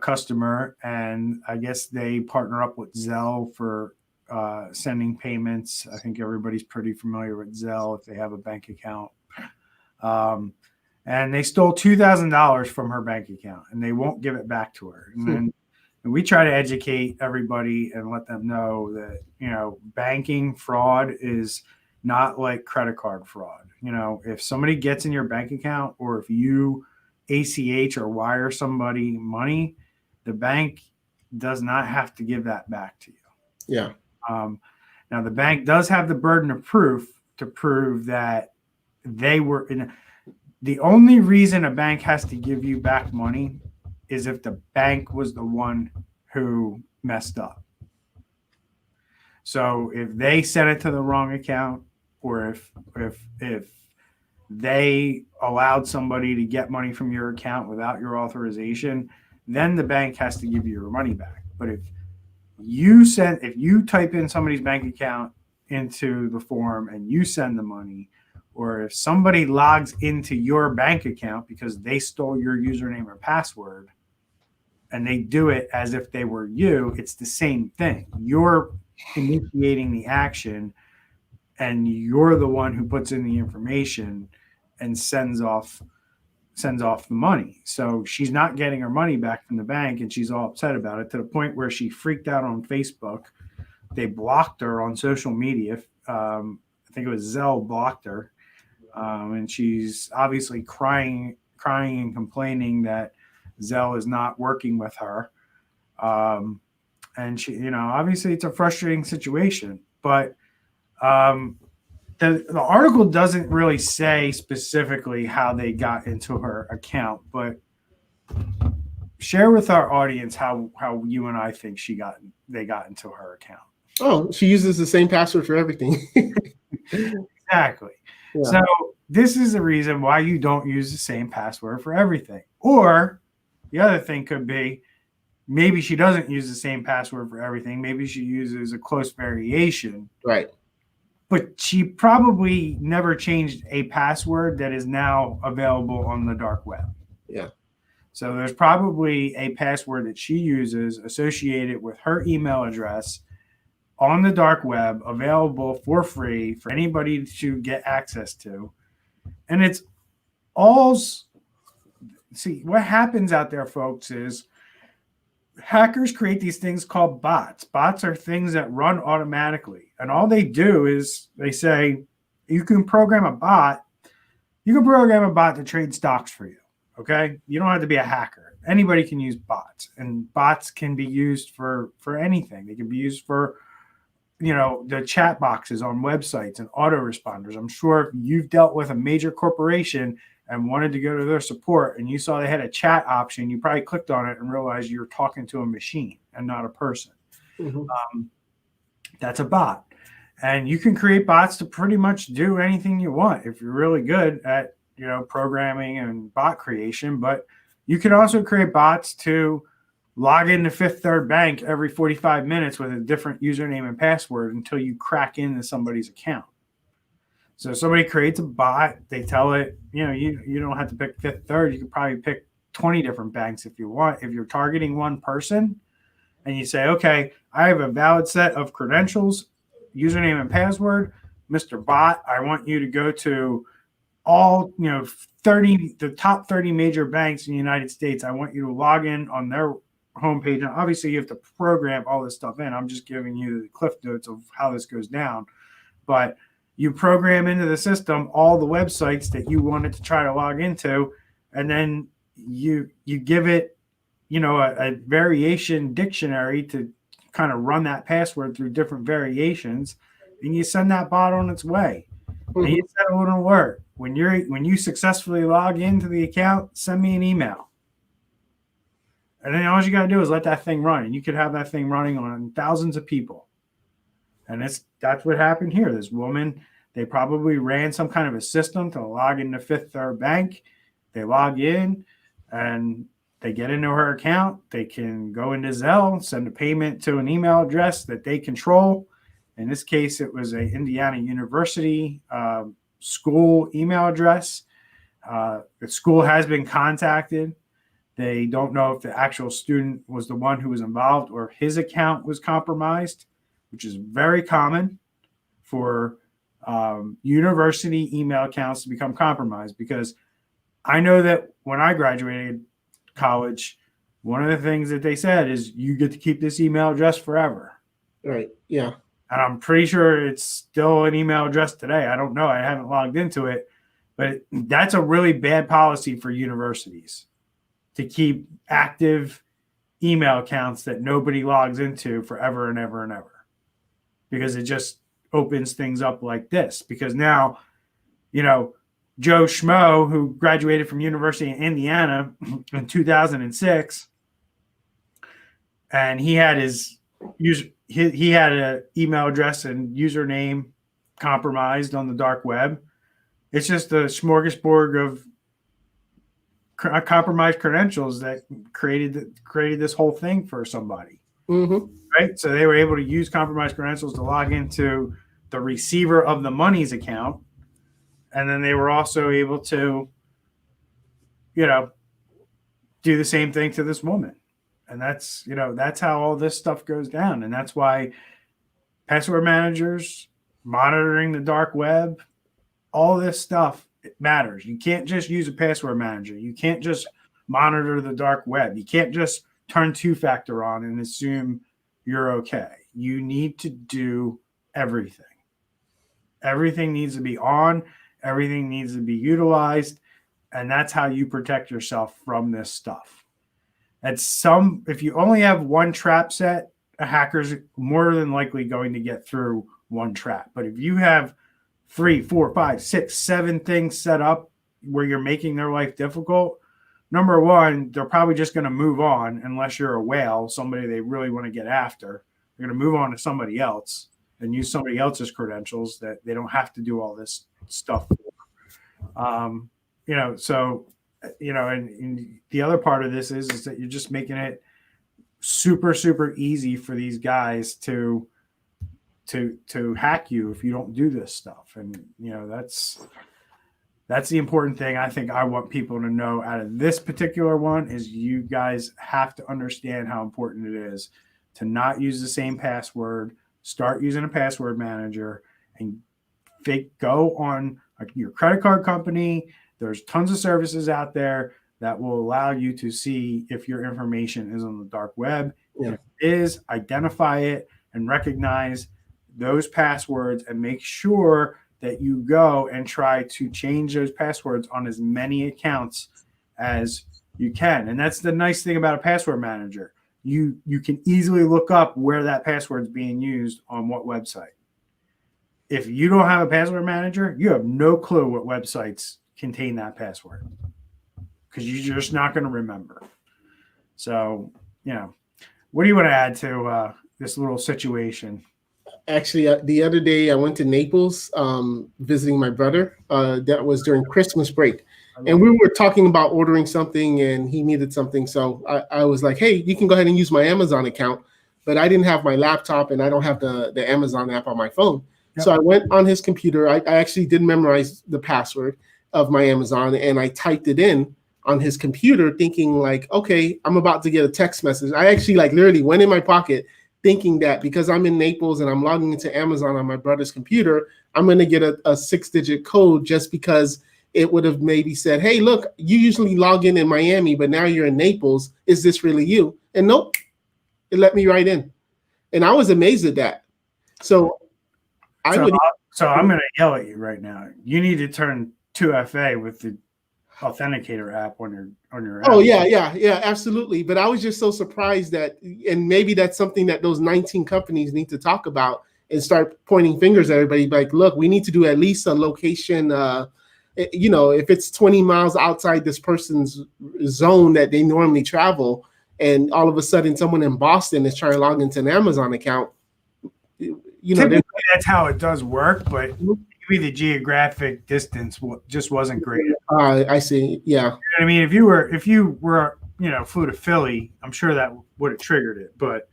S1: customer. And I guess they partner up with Zelle for sending payments. I think everybody's pretty familiar with Zelle if they have a bank account. And they stole $2,000 from her bank account, and they won't give it back to her. And we try to educate everybody and let them know that, banking fraud is not like credit card fraud. If somebody gets in your bank account, or if you ACH or wire somebody money, the bank does not have to give that back to you.
S2: Yeah.
S1: Now the bank does have the burden of proof to prove that they were in. The only reason a bank has to give you back money is if the bank was the one who messed up. So if they sent it to the wrong account, or if they allowed somebody to get money from your account without your authorization, then the bank has to give you your money back. But if you type in somebody's bank account into the form and you send the money, or if somebody logs into your bank account because they stole your username or password and they do it as if they were you, it's the same thing. You're initiating the action and you're the one who puts in the information and sends off the money. So she's not getting her money back from the bank, and she's all upset about it, to the point where she freaked out on Facebook. They blocked her on social media. I think it was Zelle blocked her. And she's obviously crying and complaining that Zelle is not working with her. And she, obviously it's a frustrating situation, but the article doesn't really say specifically how they got into her account, but share with our audience how you and I think they got into her account.
S2: Oh, she uses the same password for everything.
S1: Exactly.
S2: Yeah.
S1: So this is the reason why you don't use the same password for everything. Or the other thing could be, maybe she doesn't use the same password for everything. Maybe she uses a close variation.
S2: Right.
S1: But she probably never changed a password that is now available on the dark web.
S2: Yeah. So
S1: there's probably a password that she uses associated with her email address on the dark web, available for free for anybody to get access to. And it's see what happens out there, folks, is hackers create these things called bots. Bots are things that run automatically. And all they do is they say, you can program a bot. You can program a bot to trade stocks for you. Okay. You don't have to be a hacker. Anybody can use bots, and bots can be used for anything. They can be used for, the chat boxes on websites and autoresponders. I'm sure if you've dealt with a major corporation and wanted to go to their support and you saw they had a chat option, you probably clicked on it and realized you're talking to a machine and not a person.
S2: Mm-hmm.
S1: That's a bot. And you can create bots to pretty much do anything you want if you're really good at, programming and bot creation. But you can also create bots to log into Fifth Third Bank every 45 minutes with a different username and password until you crack into somebody's account. So somebody creates a bot, they tell it, you don't have to pick Fifth Third. You could probably pick 20 different banks if you want. If you're targeting one person and you say, okay, I have a valid set of credentials, username and password, Mr. Bot, I want you to go to all, the top 30 major banks in the United States. I want you to log in on their homepage. And obviously you have to program all this stuff in. I'm just giving you the cliff notes of how this goes down. But you program into the system all the websites that you wanted to try to log into, and then you give it, a variation dictionary to kind of run that password through different variations, and you send that bot on its way. Mm-hmm. And you set a little alert. When you successfully log into the account, send me an email. And then all you got to do is let that thing run, and you could have that thing running on thousands of people. And that's what happened here. This woman, they probably ran some kind of a system to log into Fifth Third Bank. They log in and they get into her account. They can go into Zelle, send a payment to an email address that they control. In this case, it was an Indiana University school email address. The school has been contacted. They don't know if the actual student was the one who was involved or if his account was compromised, which is very common for university email accounts to become compromised. Because I know that when I graduated college, one of the things that they said is you get to keep this email address forever.
S2: Right. Yeah.
S1: And I'm pretty sure it's still an email address today. I don't know. I haven't logged into it. But that's a really bad policy for universities to keep active email accounts that nobody logs into forever and ever and ever. Because it just opens things up like this. Because now, Joe Schmo, who graduated from University of Indiana in 2006, and he had he had an email address and username compromised on the dark web. It's just a smorgasbord of compromised credentials that created this whole thing for somebody.
S2: Mm-hmm.
S1: Right? So they were able to use compromised credentials to log into the receiver of the money's account. And then they were also able to, do the same thing to this woman. And that's how all this stuff goes down. And that's why password managers, monitoring the dark web, all this stuff, it matters. You can't just use a password manager. You can't just monitor the dark web. You can't just turn two-factor on and assume you're okay. You need to do everything. Everything needs to be on. Everything needs to be utilized. And that's how you protect yourself from this stuff. If you only have one trap set, a hacker's more than likely going to get through one trap. But if you have 3, 4, 5, 6, 7 things set up where you're making their life difficult, number one, they're probably just going to move on unless you're a whale, somebody they really want to get after. They're going to move on to somebody else and use somebody else's credentials that they don't have to do all this stuff for. And the other part of this is that you're just making it super, super easy for these guys to hack you if you don't do this stuff. And, that's the important thing I think I want people to know out of this particular one is you guys have to understand how important it is to not use the same password, start using a password manager, and go on your credit card company. There's tons of services out there. that will allow you to see if your information is on the dark web.
S2: Yeah.
S1: If it is, identify it and recognize those passwords and make sure that you go and try to change those passwords on as many accounts as you can. And that's the nice thing about a password manager. You can easily look up where that password is being used on what website. If you don't have a password manager, you have no clue what websites contain that password because you're just not going to remember. So, what do you want to add to this little situation?
S2: Actually, the other day I went to Naples visiting my brother. That was during Christmas break. And we were talking about ordering something and he needed something. So I was like, hey, you can go ahead and use my Amazon account. But I didn't have my laptop and I don't have the Amazon app on my phone. Yep. So I went on his computer. I actually did memorize the password of my Amazon and I typed it in on his computer thinking like, okay, I'm about to get a text message. I actually like literally went in my pocket thinking that because I'm in Naples and I'm logging into Amazon on my brother's computer, I'm going to get a 6-digit code just because it would have maybe said, hey, look, you usually log in Miami, but now you're in Naples. Is this really you? And nope, it let me right in. And I was amazed at that. So I'm going
S1: to yell at you right now. You need to turn 2FA with the Authenticator app on your app.
S2: Oh yeah, absolutely. But I was just so surprised that, and maybe that's something that those 19 companies need to talk about and start pointing fingers at everybody. Like, look, we need to do at least a location. If it's 20 miles outside this person's zone that they normally travel, and all of a sudden someone in Boston is trying to log into an Amazon account,
S1: typically that's how it does work, but maybe the geographic distance just wasn't great.
S2: I see. Yeah.
S1: You know what I mean, if you were flew to Philly, I'm sure that would have triggered it. But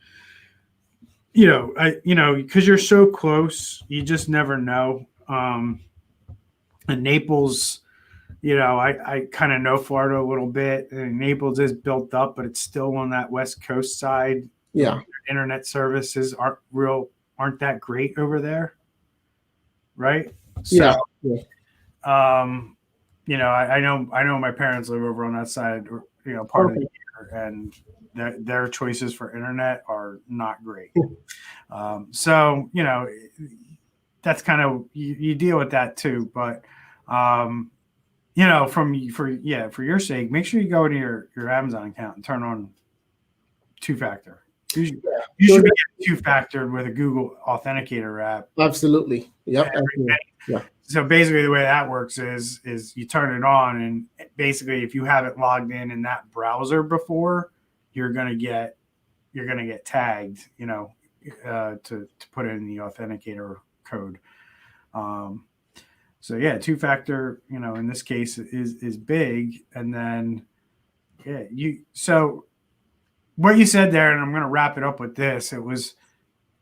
S1: because you're so close, you just never know. And Naples, I kind of know Florida a little bit, and Naples is built up, but it's still on that West Coast side.
S2: Yeah.
S1: Internet services aren't that great over there, right? So, I know my parents live over on that side, part of the year, and their choices for internet are not great. So, that's kind of you deal with that too. But for your sake, make sure you go into your Amazon account and turn on 2-factor. You should be getting 2-factored with a Google Authenticator app.
S2: Absolutely. Yep.
S1: Yeah. So basically, the way that works is you turn it on, and basically, if you haven't logged in that browser before, you're gonna get tagged, to put in the Authenticator code. So yeah, 2-factor, in this case is big, and then So what you said there, and I'm going to wrap it up with this. It was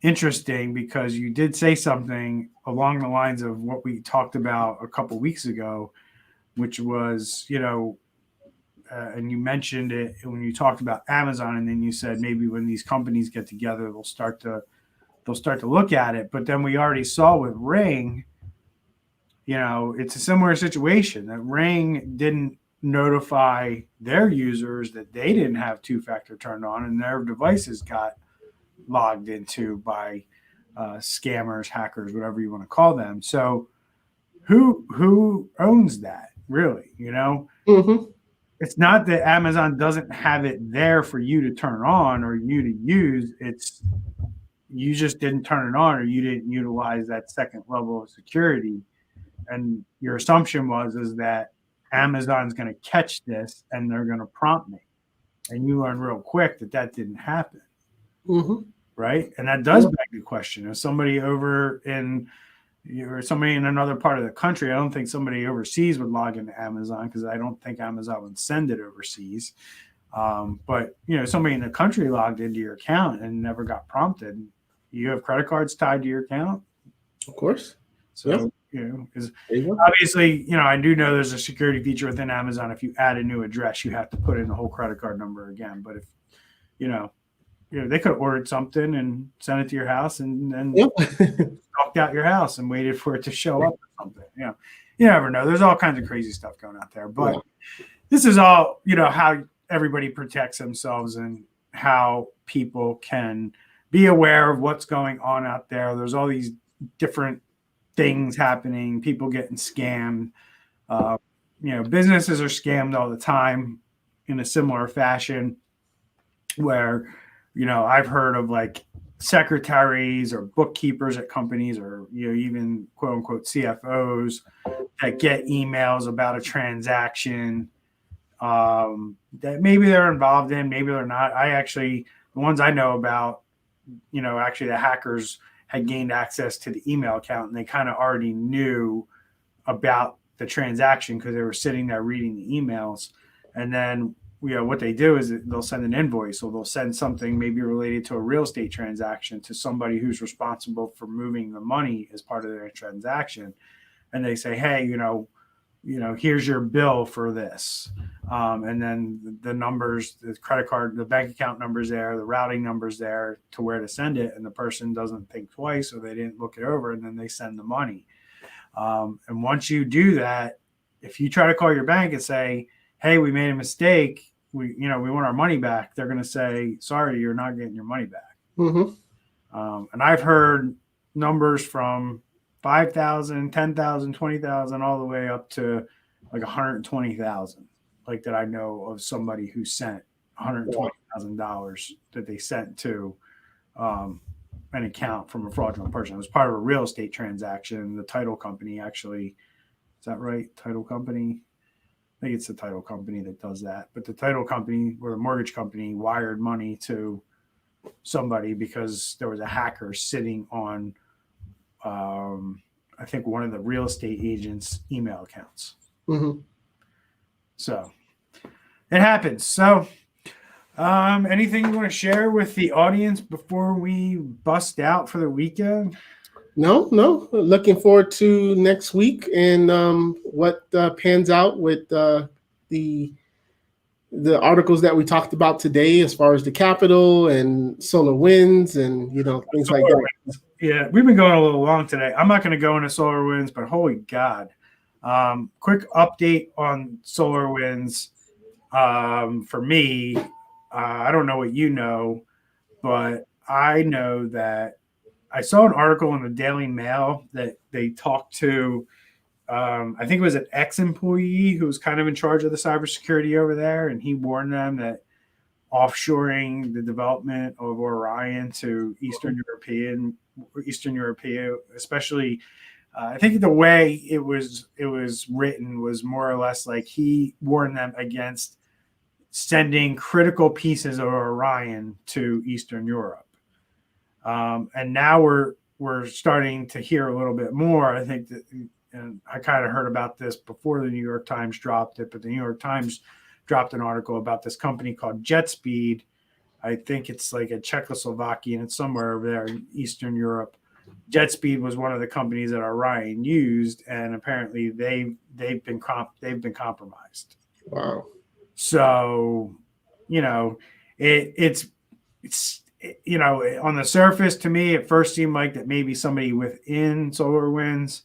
S1: interesting because you did say something along the lines of what we talked about a couple weeks ago, which was, and you mentioned it when you talked about Amazon, and then you said maybe when these companies get together, they'll start to look at it. But then we already saw with Ring, it's a similar situation that Ring didn't notify their users that they didn't have 2-factor turned on, and their devices got logged into by scammers, hackers, whatever you want to call them. So who owns that, really?
S2: Mm-hmm.
S1: It's not that Amazon doesn't have it there for you to turn on or you to use. It's you just didn't turn it on, or you didn't utilize that second level of security. And your assumption is that Amazon's going to catch this and they're going to prompt me. And you learn real quick that didn't happen.
S2: Mm-hmm.
S1: Right. And that does beg the question. If somebody or somebody in another part of the country, I don't think somebody overseas would log into Amazon, because I don't think Amazon would send it overseas. But somebody in the country logged into your account and never got prompted. You have credit cards tied to your account?
S2: Of course.
S1: So, because obviously, I do know there's a security feature within Amazon. If you add a new address, you have to put in the whole credit card number again. But if, they could have ordered something and sent it to your house and then stalked out your house and waited for it to show up or something. You never know. There's all kinds of crazy stuff going out there. But this is all, how everybody protects themselves and how people can be aware of what's going on out there. There's all these different things happening, people getting scammed. Businesses are scammed all the time in a similar fashion where, I've heard of like secretaries or bookkeepers at companies or, even quote unquote CFOs that get emails about a transaction that maybe they're involved in, maybe they're not. The ones I know about, actually the hackers had gained access to the email account and they kind of already knew about the transaction because they were sitting there reading the emails. And then, what they do is they'll send an invoice or they'll send something maybe related to a real estate transaction to somebody who's responsible for moving the money as part of their transaction. And they say, hey, here's your bill for this. And then the numbers, the credit card, the bank account numbers there, the routing numbers there to where to send it. And the person doesn't think twice or they didn't look it over and then they send the money. And once you do that, if you try to call your bank and say, hey, we made a mistake, we want our money back, they're going to say, sorry, you're not getting your money back.
S2: Mm-hmm.
S1: And I've heard numbers from 5,000, 10,000, 20,000, all the way up to like 120,000. Like that I know of somebody who sent $120,000 that they sent to an account from a fraudulent person. It was part of a real estate transaction. The title company actually, is that right? Title company? I think it's the title company that does that. But the title company or the mortgage company wired money to somebody because there was a hacker sitting on I think one of the real estate agents' email accounts.
S2: Mm-hmm.
S1: So it happens. So anything you want to share with the audience before we bust out for the weekend?
S2: No. Looking forward to next week and what pans out with the articles that we talked about today, as far as the Capitol and Solarwinds and things like that.
S1: Yeah, we've been going a little long today. I'm not going to go into Solarwinds, but holy God. Quick update on Solarwinds. For me, I don't know what you know, but I know that I saw an article in the Daily Mail that they talked to, I think it was an ex-employee who was kind of in charge of the cybersecurity over there, and he warned them that offshoring the development of Orion to Eastern European, especially. I think the way it was written was more or less like he warned them against sending critical pieces of Orion to Eastern Europe. And now we're starting to hear a little bit more. I think that, and I kind of heard about this before the New York Times dropped it, but the New York Times dropped an article about this company called JetSpeed. I think it's like a Czechoslovakia and it's somewhere over there in Eastern Europe. JetSpeed was one of the companies that Orion used, and apparently they've been compromised.
S2: Wow.
S1: So, it's on the surface, to me, it first seemed like that maybe somebody within SolarWinds,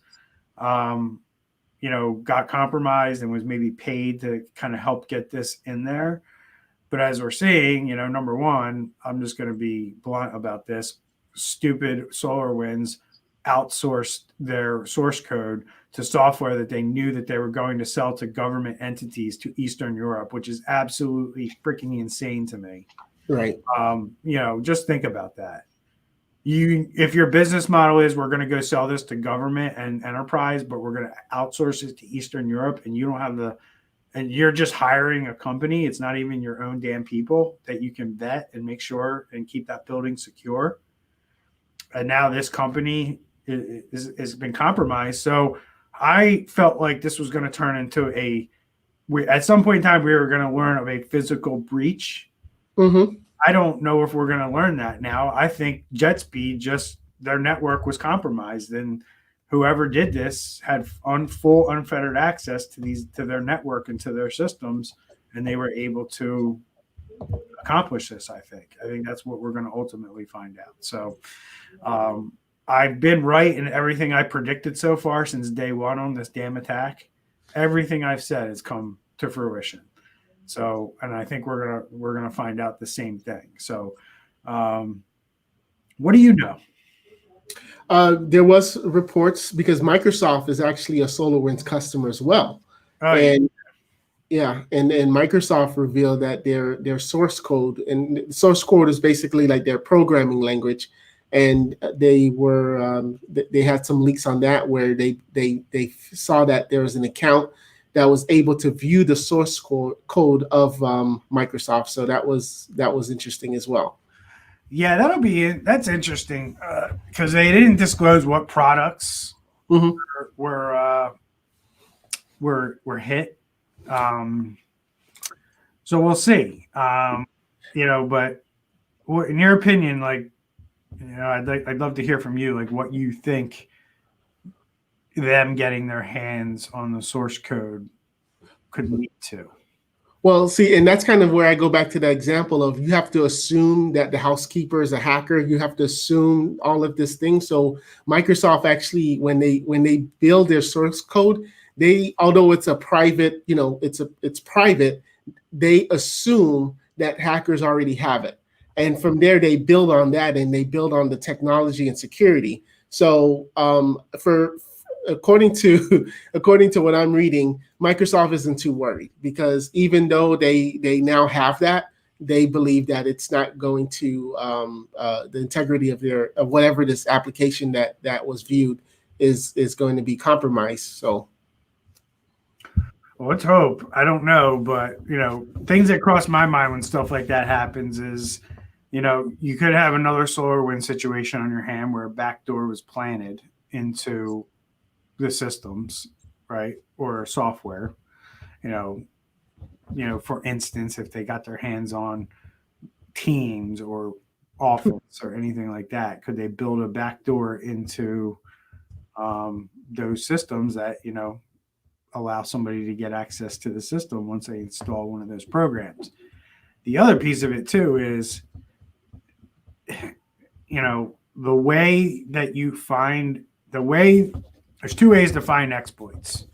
S1: got compromised and was maybe paid to kind of help get this in there. But as we're seeing, number one, I'm just going to be blunt about this. Stupid SolarWinds outsourced their source code to software that they knew that they were going to sell to government entities to Eastern Europe, which is absolutely freaking insane to me.
S2: Right.
S1: Just think about that. If your business model is we're going to go sell this to government and enterprise, but we're going to outsource it to Eastern Europe, and you don't have and you're just hiring a company, it's not even your own damn people that you can vet and make sure and keep that building secure. And now this company has been compromised. So I felt like this was going to turn into at some point in time, we were going to learn of a physical breach.
S2: Mm-hmm.
S1: I don't know if we're going to learn that now. I think JetSpeed, their network was compromised, and whoever did this had full unfettered access to their network and to their systems, and they were able to accomplish this. I think that's what we're going to ultimately find out. So I've been right in everything I predicted so far since day one on this damn attack. Everything I've said has come to fruition. So, and I think we're gonna find out the same thing. So, what do you know?
S2: There was reports because Microsoft is actually a SolarWinds customer as well,
S1: Oh, yeah.
S2: and yeah, and Microsoft revealed that their source code, and source code is basically like their programming language, and they had some leaks on that where they saw that there was an account that was able to view the source code of Microsoft. So that was interesting as well.
S1: Yeah, that's interesting because they didn't disclose what products
S2: Hmm.
S1: were uh, were hit. Um, so we'll see. But in your opinion, like, I'd love to hear from you, like what you think them getting their hands on the source code could lead to.
S2: Well, see, and that's kind of where I go back to the example of you have to assume that the housekeeper is a hacker. You have to assume all of this thing. So Microsoft actually, when they build their source code, they although it's a private, it's private, they assume that hackers already have it. And from there, they build on that and they build on the technology and security. So for according to according to what I'm reading, Microsoft isn't too worried because even though they now have that, they believe that it's not going to the integrity of their of whatever this application that was viewed is going to be compromised. So
S1: Well, let's hope. I don't know, but things that cross my mind when stuff like that happens is, you could have another SolarWinds situation on your hand where a backdoor was planted into the systems, right, or software. You know, for instance, if they got their hands on Teams or Office or anything like that, could they build a backdoor into those systems that allow somebody to get access to the system once they install one of those programs? The other piece of it too is, the way that you find the way there's two ways to find exploits.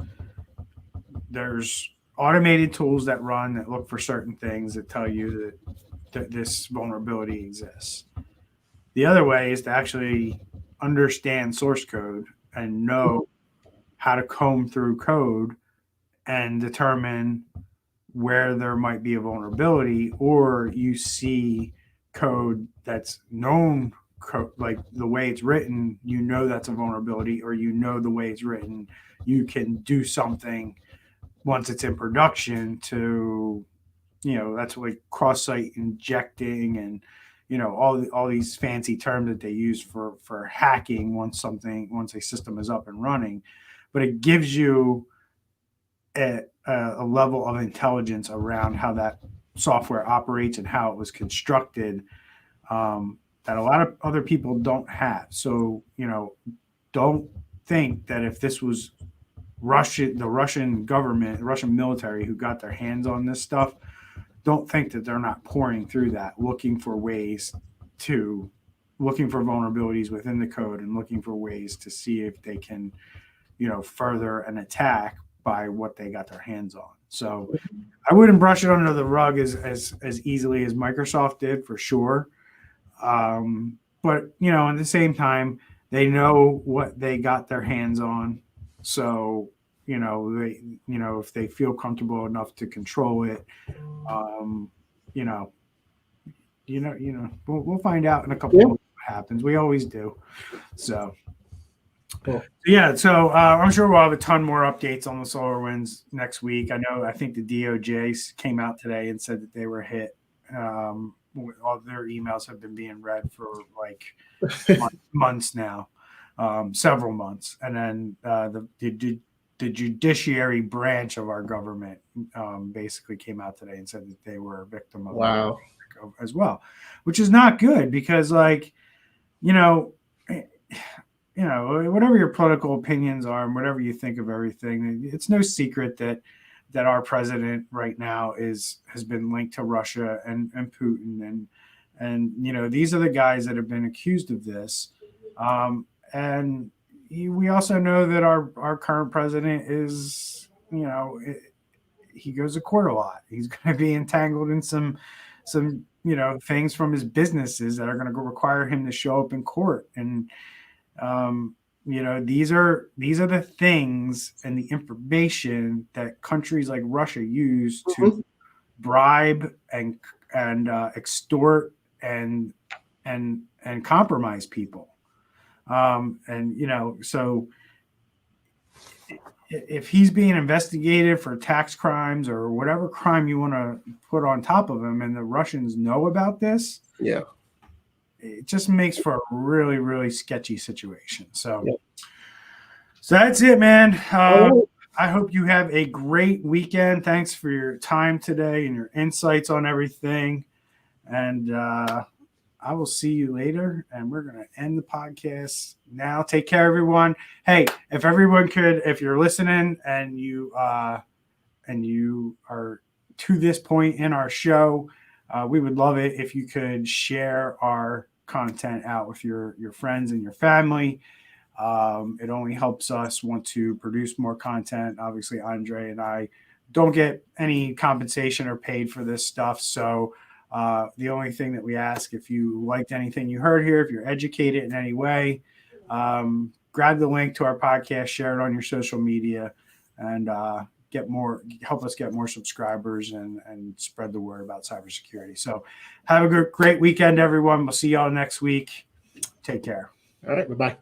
S1: There's automated tools that run that look for certain things that tell you that this vulnerability exists. The other way is to actually understand source code and know how to comb through code and determine where there might be a vulnerability, or you see code that's known, like the way it's written, that's a vulnerability, or the way it's written, you can do something once it's in production to, that's like cross-site injecting and all these fancy terms that they use for hacking once a system is up and running. But it gives you a level of intelligence around how that software operates and how it was constructed, that a lot of other people don't have. So, don't think that if this was the Russian government, the Russian military who got their hands on this stuff, don't think that they're not pouring through that, looking for vulnerabilities within the code and looking for ways to see if they can, further an attack by what they got their hands on. So I wouldn't brush it under the rug as easily as Microsoft did, for sure. But at the same time, they know what they got their hands on. So if they feel comfortable enough to control it, um, you know, we'll find out in a couple of months what happens. We always do. So.
S2: cool.
S1: Yeah, so I'm sure we'll have a ton more updates on the SolarWinds next week. I think the DOJ came out today and said that they were hit. All their emails have been being read for like months now, several months. And then the judiciary branch of our government basically came out today and said that they were a victim of
S2: Wow.
S1: as well, which is not good because, like, whatever your political opinions are and whatever you think of everything, it's no secret that our president right now has been linked to Russia and Putin, and these are the guys that have been accused of this, and we also know that our current president is he goes to court a lot. He's going to be entangled in some things from his businesses that are going to require him to show up in court. And these are the things and the information that countries like Russia use to bribe and extort and compromise people. So if he's being investigated for tax crimes or whatever crime you want to put on top of him, and the Russians know about this, it just makes for a really, really sketchy situation. So that's it, man. I hope you have a great weekend. Thanks for your time today and your insights on everything. And I will see you later. And we're going to end the podcast now. Take care, everyone. Hey, if everyone could, if you're listening and you are to this point in our show, we would love it if you could share our content out with your friends and your family. It only helps us want to produce more content. Obviously, Andre and I don't get any compensation or paid for this stuff. So the only thing that we ask, if you liked anything you heard here, if you're educated in any way, grab the link to our podcast, share it on your social media, and help us get more subscribers and spread the word about cybersecurity. So have a great weekend, everyone. We'll see y'all next week. Take care.
S2: All right. Bye-bye.